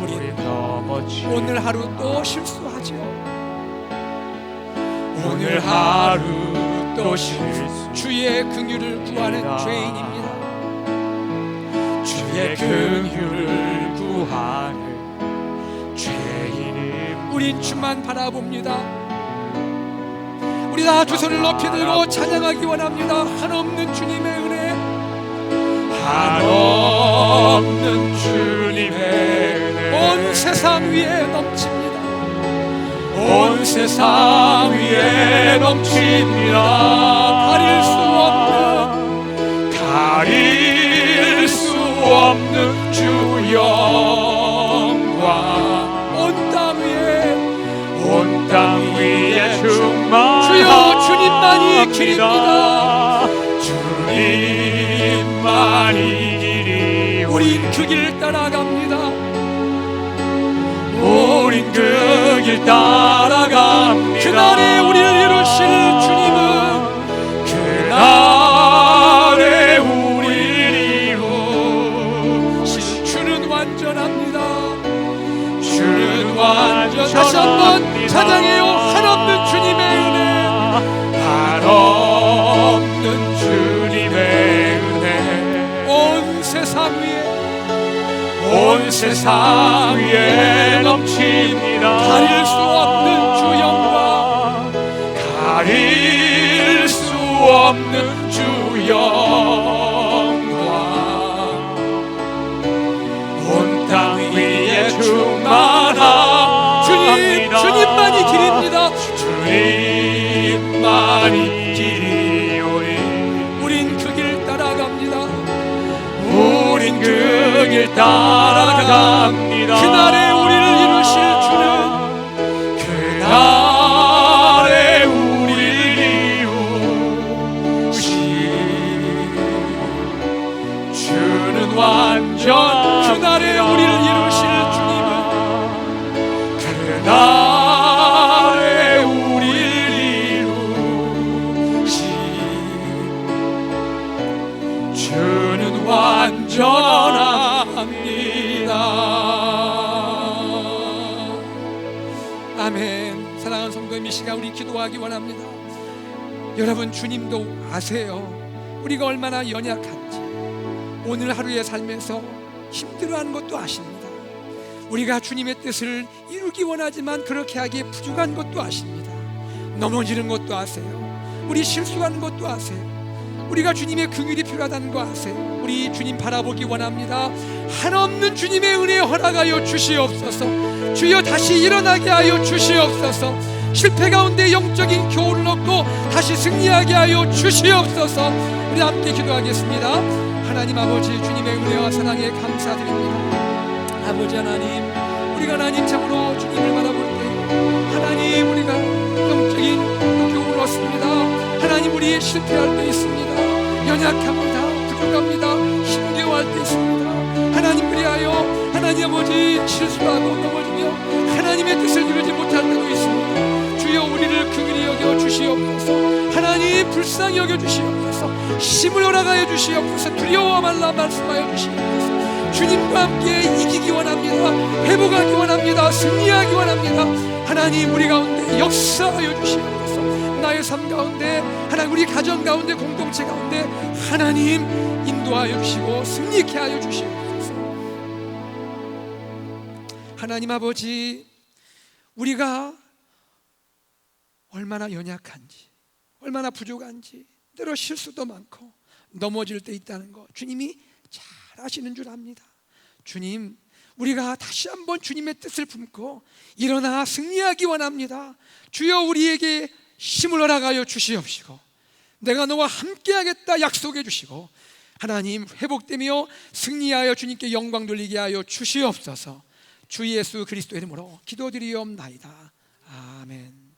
우린 넘어지. 오늘 하루 또 실수하죠. 오늘 하루 또 실수. 주의 긍휼을 구하는 죄인입니다. 주의 긍휼을 구하는 죄인입니다. 우린 주만 바라봅니다. 우리 다 두 손을 높이 들고 찬양하기 원합니다. 한없는 주님의 은혜, 한없는 주님의 은혜 온 세상 위에 넘칩니다. 온 세상 위에 넘칩니다. 가릴 수 없는 주 영광 온 땅 위에 충만 주여 주님만이 길입니다. 주님만이 길이 우린 그 길 따라갑니다. 우린 그 길 따라갑니다. 그날에 우리를 이루실 주님은 그날에 우리를 이루실 주는 완전합니다. 주는 완전. 다시 한번 찬양해요. 한없는 주님의 은혜, 한없는 주님의 은혜 온 세상 위에 넘칩니다. 가릴 수 없는 주 영광, 가릴 수 없는 주 영광 온 땅 위에 충만한 주님만이 길입니다. 주님만이 길이오니 우린 그 길 따라갑니다. 우린 그 길 따라갑니다. 그날에 우리를 이루실 주는 그날에 우리를 이루실 주는 완전. 그날에 우리를 이루실 주님은 그날에 우리를 이루실 주는 완전합니다. 아멘. 사랑하는 성도님, 이 시간 우리 기도하기 원합니다. 여러분 주님도 아세요. 우리가 얼마나 연약한지. 오늘 하루의 삶에서 힘들어하는 것도 아십니다. 우리가 주님의 뜻을 이루기 원하지만 그렇게 하기에 부족한 것도 아십니다. 넘어지는 것도 아세요. 우리 실수하는 것도 아세요. 우리가 주님의 긍휼이 필요하다는 거 아세요. 우리 주님 바라보기 원합니다. 한없는 주님의 은혜 허락하여 주시옵소서. 주여 다시 일어나게 하여 주시옵소서. 실패 가운데 영적인 교훈을 얻고 다시 승리하게 하여 주시옵소서. 우리 함께 기도하겠습니다. 하나님 아버지, 주님의 은혜와 사랑에 감사드립니다. 아버지 하나님, 우리가 하나님 참으로 주님을 바라볼 때 하나님 우리가 영적인 교훈을 얻습니다. 하나님 우리 실패할 때 있습니다. 연약합니다. 부족합니다. 힘겨워할 때 있습니다. 하나님 그리하여 하나님 아버지 실수하고 넘어지며 하나님 하나님의 뜻을 이루지 못할 때도 있습니다. 주여 우리를 긍휼히 여겨 주시옵소서. 하나님 불쌍히 여겨 주시옵소서. 힘을 허락하여 주시옵소서. 두려워 말라 말씀하여 주시옵소서. 주님과 함께 이기기 원합니다. 회복하기 원합니다. 승리하기 원합니다. 하나님 우리 가운데 역사하여 주시옵소서. 나의 삶 가운데, 하나님 우리 가정 가운데, 공동체 가운데 하나님 인도하여 주시고 승리케 하여 주시옵소서. 하나님 아버지, 우리가 얼마나 연약한지, 얼마나 부족한지, 때로 실수도 많고 넘어질 때 있다는 거 주님이 잘 아시는 줄 압니다. 주님, 우리가 다시 한번 주님의 뜻을 품고 일어나 승리하기 원합니다. 주여 우리에게 힘을 허락하여 주시옵시고 내가 너와 함께하겠다 약속해 주시고 하나님 회복되며 승리하여 주님께 영광 돌리게 하여 주시옵소서. 주 예수 그리스도의 이름으로 기도드리옵나이다. 아멘.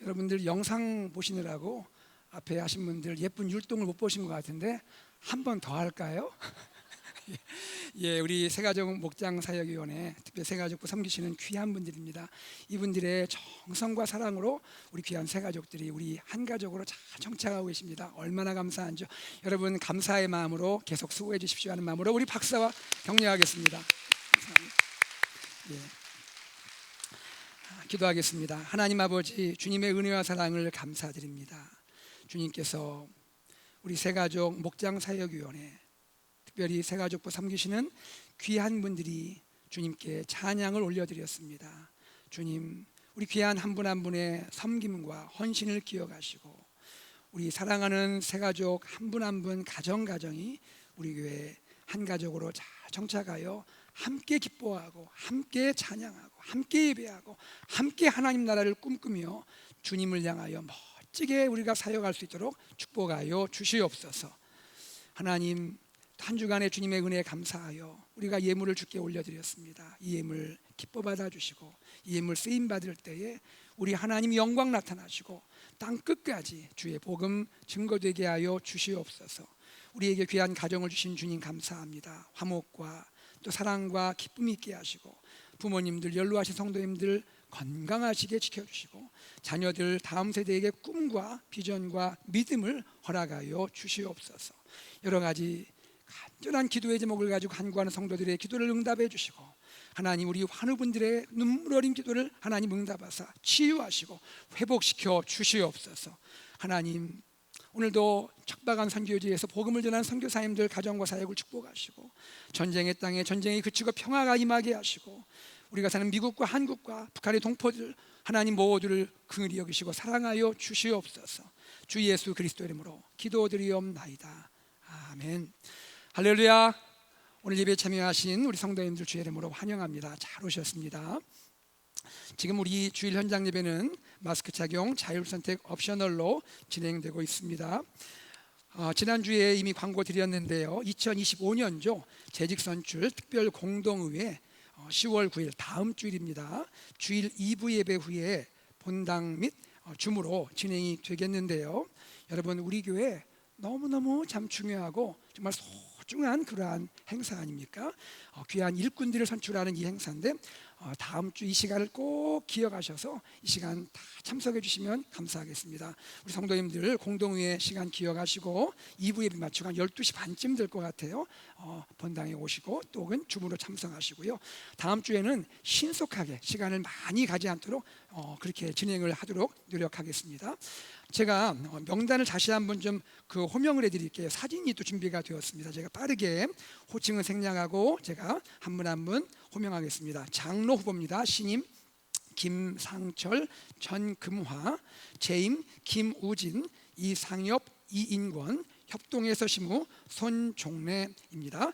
여러분들 영상 보시느라고 앞에 하신 분들 예쁜 율동을 못 보신 것 같은데 한 번 더 할까요? 예, 우리 새가족 목장 사역위원회 특별 새가족부 섬기시는 귀한 분들입니다. 이분들의 정성과 사랑으로 우리 귀한 새가족들이 우리 한 가족으로 잘 정착하고 계십니다. 얼마나 감사한죠. 여러분 감사의 마음으로 계속 수고해 주십시오 하는 마음으로 우리 박사와 격려하겠습니다. 감사합니다. 예. 기도하겠습니다. 하나님 아버지, 주님의 은혜와 사랑을 감사드립니다. 주님께서 우리 새가족 목장 사역위원회 특별히 새가족부 섬기시는 귀한 분들이 주님께 찬양을 올려드렸습니다. 주님, 우리 귀한 한 분 한 분의 섬김과 헌신을 기억하시고 우리 사랑하는 새가족 한 분 한 분 가정이 우리 교회 한 가족으로 잘 정착하여 함께 기뻐하고 함께 찬양하고 함께 예배하고 함께 하나님 나라를 꿈꾸며 주님을 향하여 멋지게 우리가 사역할 수 있도록 축복하여 주시옵소서. 하나님, 한 주간의 주님의 은혜에 감사하여 우리가 예물을 주께 올려드렸습니다. 이 예물 기뻐 받아주시고 이 예물 쓰임 받을 때에 우리 하나님 영광 나타나시고 땅 끝까지 주의 복음 증거되게 하여 주시옵소서. 우리에게 귀한 가정을 주신 주님 감사합니다. 화목과 또 사랑과 기쁨이 있게 하시고 부모님들, 연로하신 성도님들 건강하시게 지켜주시고 자녀들 다음 세대에게 꿈과 비전과 믿음을 허락하여 주시옵소서. 여러 가지 간절한 기도의 제목을 가지고 간구하는 성도들의 기도를 응답해 주시고 하나님, 우리 환우분들의 눈물 어린 기도를 하나님 응답하사 치유하시고 회복시켜 주시옵소서. 하나님, 오늘도 척박한 선교지에서 복음을 전하는 선교사님들 가정과 사역을 축복하시고 전쟁의 땅에 전쟁이 그치고 평화가 임하게 하시고 우리가 사는 미국과 한국과 북한의 동포들 하나님 모두를 긍휼히 여기시고 사랑하여 주시옵소서. 주 예수 그리스도 이름으로 기도드리옵나이다. 아멘. 할렐루야. 오늘 예배에 참여하신 우리 성도님들 주의 이름으로 환영합니다. 잘 오셨습니다. 지금 우리 주일 현장 예배는 마스크 착용 자율선택 옵셔널로 진행되고 있습니다. 지난주에 이미 광고 드렸는데요, 2025년조 재직선출 특별 공동의회 10월 9일 다음 주일입니다. 주일 2부 예배 후에 본당 및 줌으로 진행이 되겠는데요, 여러분, 우리 교회 너무너무 참 중요하고 정말 소중한 그러한 행사 아닙니까? 귀한 일꾼들을 선출하는 이 행사인데 다음 주 이 시간을 꼭 기억하셔서 이 시간 다 참석해 주시면 감사하겠습니다. 우리 성도님들 공동의회 시간 기억하시고 2부 예배 마치고 한 12시 반쯤 될 것 같아요. 본당에 오시고 또 혹은 줌으로 참석하시고요. 다음 주에는 신속하게 시간을 많이 가지 않도록 그렇게 진행을 하도록 노력하겠습니다. 제가 명단을 다시 한번 좀 호명을 해드릴게요. 사진이 또 준비가 되었습니다. 제가 빠르게 호칭은 생략하고 제가 한 분 한 분 호명하겠습니다. 장로 후보입니다. 신임 김상철, 전금화, 재임 김우진, 이상엽, 이인권, 협동에서 시무 손종래입니다.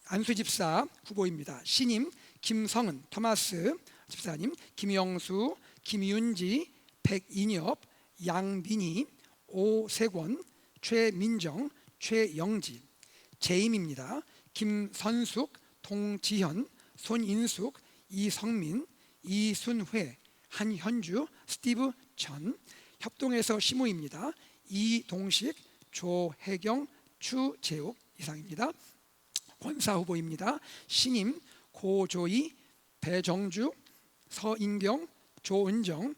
안수 집사 후보입니다. 신임 김성은, 토마스 집사님, 김영수, 김윤지, 백인엽, 양빈희, 오세권, 최민정, 최영지. 재임입니다. 김선숙, 동지현, 손인숙, 이성민, 이순회, 한현주, 스티브 전. 협동에서 시무입니다. 이동식, 조혜경, 추재욱 이상입니다. 권사 후보입니다. 신임 고조희, 배정주, 서인경, 조은정.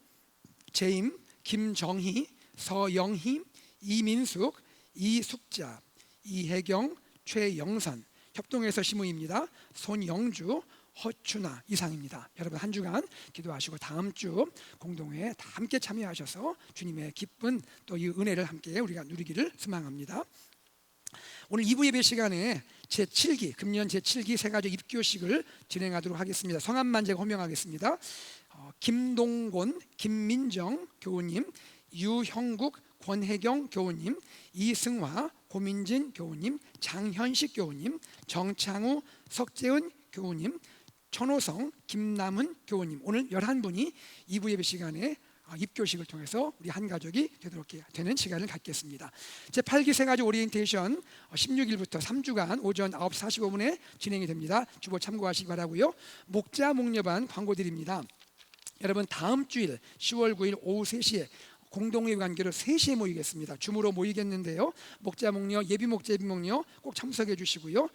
재임 김정희, 서영희, 이민숙, 이숙자, 이혜경, 최영선. 협동에서 시무입니다. 손영주, 허춘아 이상입니다. 여러분, 한 주간 기도하시고 다음 주 공동회에 다 함께 참여하셔서 주님의 기쁜 또 이 은혜를 함께 우리가 누리기를 소망합니다. 오늘 2부 예배 시간에 제7기 금년 제7기 새가족 입교식을 진행하도록 하겠습니다. 성함만 제가 호명하겠습니다. 김동곤, 김민정 교우님, 유형국, 권혜경 교우님, 이승화, 고민진 교우님, 장현식 교우님, 정창우, 석재은 교우님, 천호성, 김남은 교우님, 오늘 11분이 2부 예배 시간에 입교식을 통해서 우리 한 가족이 되도록 되는 시간을 갖겠습니다. 제8기 새가족 오리엔테이션 16일부터 3주간 오전 9시 45분에 진행이 됩니다. 주보 참고하시기 바라고요. 목자 목녀반 광고 드립니다. 여러분, 다음 주일 10월 9일 오후 3시에 공동회의 관계로 3시에 모이겠습니다. 줌으로 모이겠는데요, 목자 목녀, 예비 목자, 예비 목녀 꼭 참석해 주시고요.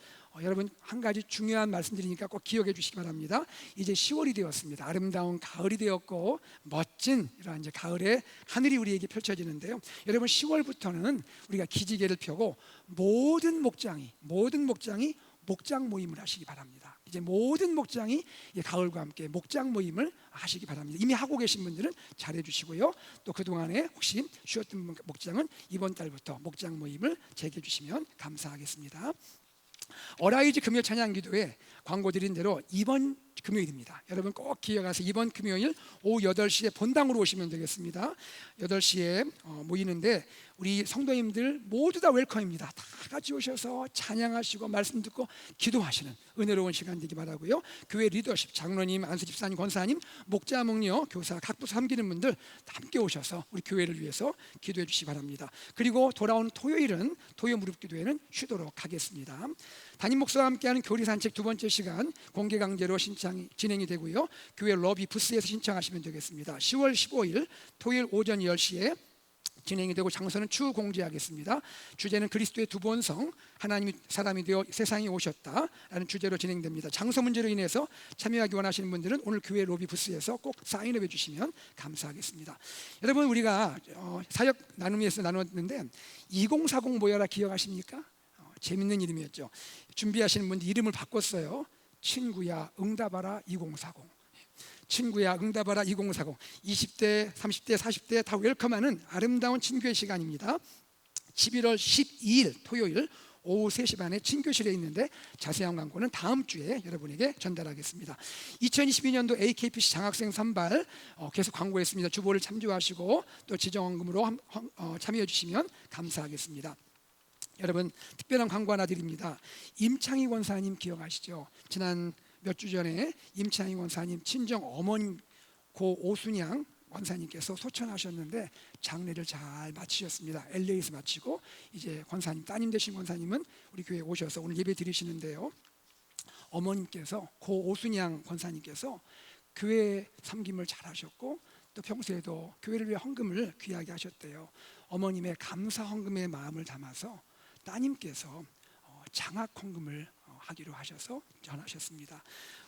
여러분, 한 가지 중요한 말씀드리니까 꼭 기억해 주시기 바랍니다. 이제 10월이 되었습니다. 아름다운 가을이 되었고 멋진 이러한 이제 가을의 하늘이 우리에게 펼쳐지는데요, 여러분, 10월부터는 우리가 기지개를 펴고 모든 목장이 목장 모임을 하시기 바랍니다. 이제 모든 목장이 가을과 함께 목장 모임을 하시기 바랍니다. 이미 하고 계신 분들은 잘해 주시고요. 또 그동안에 혹시 쉬었던 목장은 이번 달부터 목장 모임을 재개해 주시면 감사하겠습니다. 어라이즈 금요 찬양 기도회 광고 드린 대로 이번 금요일입니다. 여러분 꼭 기억하세요. 이번 금요일 오후 8시에 본당으로 오시면 되겠습니다. 8시에 모이는데 우리 성도님들 모두 다 웰컴입니다. 다 같이 오셔서 찬양하시고 말씀 듣고 기도하시는 은혜로운 시간 되기 바라고요. 교회 리더십, 장로님, 안수 집사님, 권사님, 목자, 목녀, 교사, 각 부서 섬기는 분들 함께 오셔서 우리 교회를 위해서 기도해 주시기 바랍니다. 그리고 돌아오는 토요일은 토요 무릎 기도회는 쉬도록 하겠습니다. 담임 목사와 함께하는 교리 산책 두 번째 시간 공개 강제로 신청이 진행이 되고요. 교회 러비 부스에서 신청하시면 되겠습니다. 10월 15일 토요일 오전 10시에 진행이 되고 장소는 추후 공지하겠습니다. 주제는 그리스도의 두 본성, 하나님이 사람이 되어 세상에 오셨다라는 주제로 진행됩니다. 장소 문제로 인해서 참여하기 원하시는 분들은 오늘 교회 로비 부스에서 꼭 사인해 주시면 감사하겠습니다. 여러분 우리가 사역 나눔에서 나눴는데 2040 모여라 기억하십니까? 재밌는 이름이었죠. 준비하시는 분들 이름을 바꿨어요. 친구야 응답하라 2040. 친구야 응답하라 2040. 20대, 30대, 40대 다 웰컴하는 아름다운 친교의 시간입니다. 11월 12일 토요일 오후 3시 반에 친교실에 있는데 자세한 광고는 다음 주에 여러분에게 전달하겠습니다. 2022년도 AKPC 장학생 선발 계속 광고했습니다. 주보를 참조하시고 또 지정헌금으로 참여해 주시면 감사하겠습니다. 여러분 특별한 광고 하나 드립니다. 임창희 권사님 기억하시죠? 지난 몇 주 전에 임창희 권사님 친정 어머님 고 오순양 권사님께서 소천하셨는데 장례를 잘 마치셨습니다. LA에서 마치고 이제 권사님 따님 되신 권사님은 우리 교회에 오셔서 오늘 예배 드리시는데요. 어머님께서 고 오순양 권사님께서 교회 섬김을 잘하셨고 또 평소에도 교회를 위해 헌금을 귀하게 하셨대요. 어머님의 감사 헌금의 마음을 담아서 따님께서 장학 헌금을 하기로 하셔서 전하셨습니다.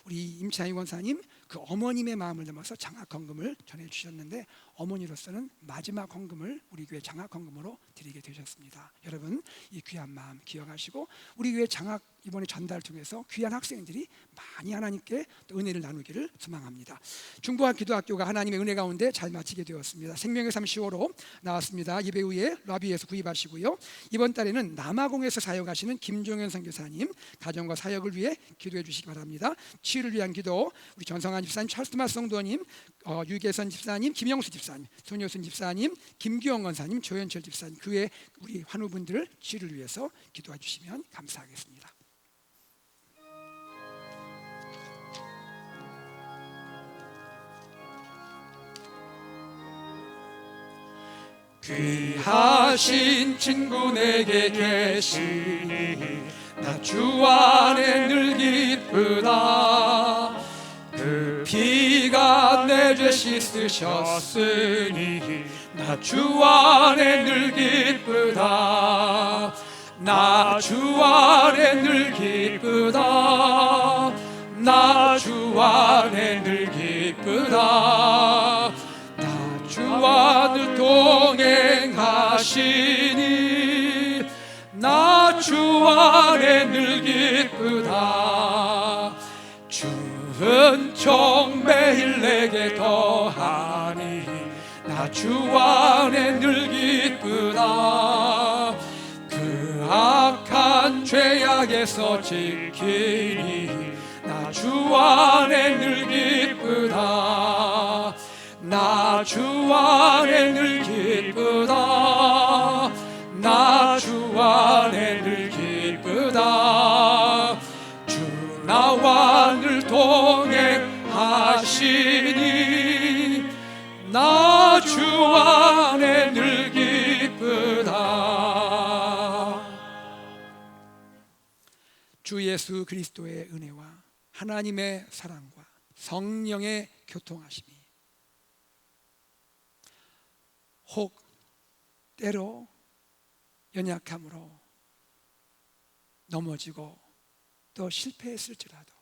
우리 임창희 권사님 그 어머님의 마음을 담아서 장학 헌금을 전해 주셨는데 어머니로서는 마지막 헌금을 우리 교회 장학 헌금으로 드리게 되셨습니다. 여러분 이 귀한 마음 기억하시고 우리 교회 장학 이번에 전달 통해서 귀한 학생들이 많이 하나님께 또 은혜를 나누기를 소망합니다. 중부학 기도학교가 하나님의 은혜 가운데 잘 마치게 되었습니다. 생명의 삶 10호로 나왔습니다. 예배 후에 라비에서 구입하시고요. 이번 달에는 남아공에서 사역하시는 김종현 선교사님 가정과 사역을 위해 기도해 주시기 바랍니다. 치유를 위한 기도 우리 전성환 집사님, 찰스 토마스 성도님, 유계선 집사님, 김영수 집사님, 손효순 집사님, 김기영 권사님, 조현철 집사님 그 외 우리 환우분들을 치유를 위해서 기도해 주시면 감사하겠습니다. 귀하신 친구 내게 계시니 나 주 안에 늘 기쁘다. 그 피가 내 죄 씻으셨으니 나 주 안에 늘 기쁘다. 나 주 안에 늘 기쁘다. 나 주 안에 늘 기쁘다. 주 안을 동행하시니 나 주 안에 늘 기쁘다. 주 은총 매일 내게 더하니 나 주 안에 늘 기쁘다. 그 악한 죄악에서 지키니 나 주 안에 늘 기쁘다. 나 주 안에 늘 기쁘다. 나 주 안에 늘 기쁘다. 주 나와 늘 동행하시니 나 주 안에 늘 기쁘다. 주 예수 그리스도의 은혜와 하나님의 사랑과 성령의 교통하심이 혹 때로 연약함으로 넘어지고 또 실패했을지라도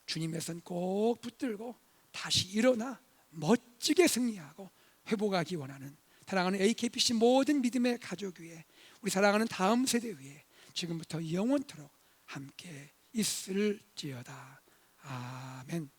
주님의 손 꼭 붙들고 다시 일어나 멋지게 승리하고 회복하기 원하는 사랑하는 AKPC 모든 믿음의 가족 위에 우리 사랑하는 다음 세대 위에 지금부터 영원토록 함께 있을지어다. 아멘.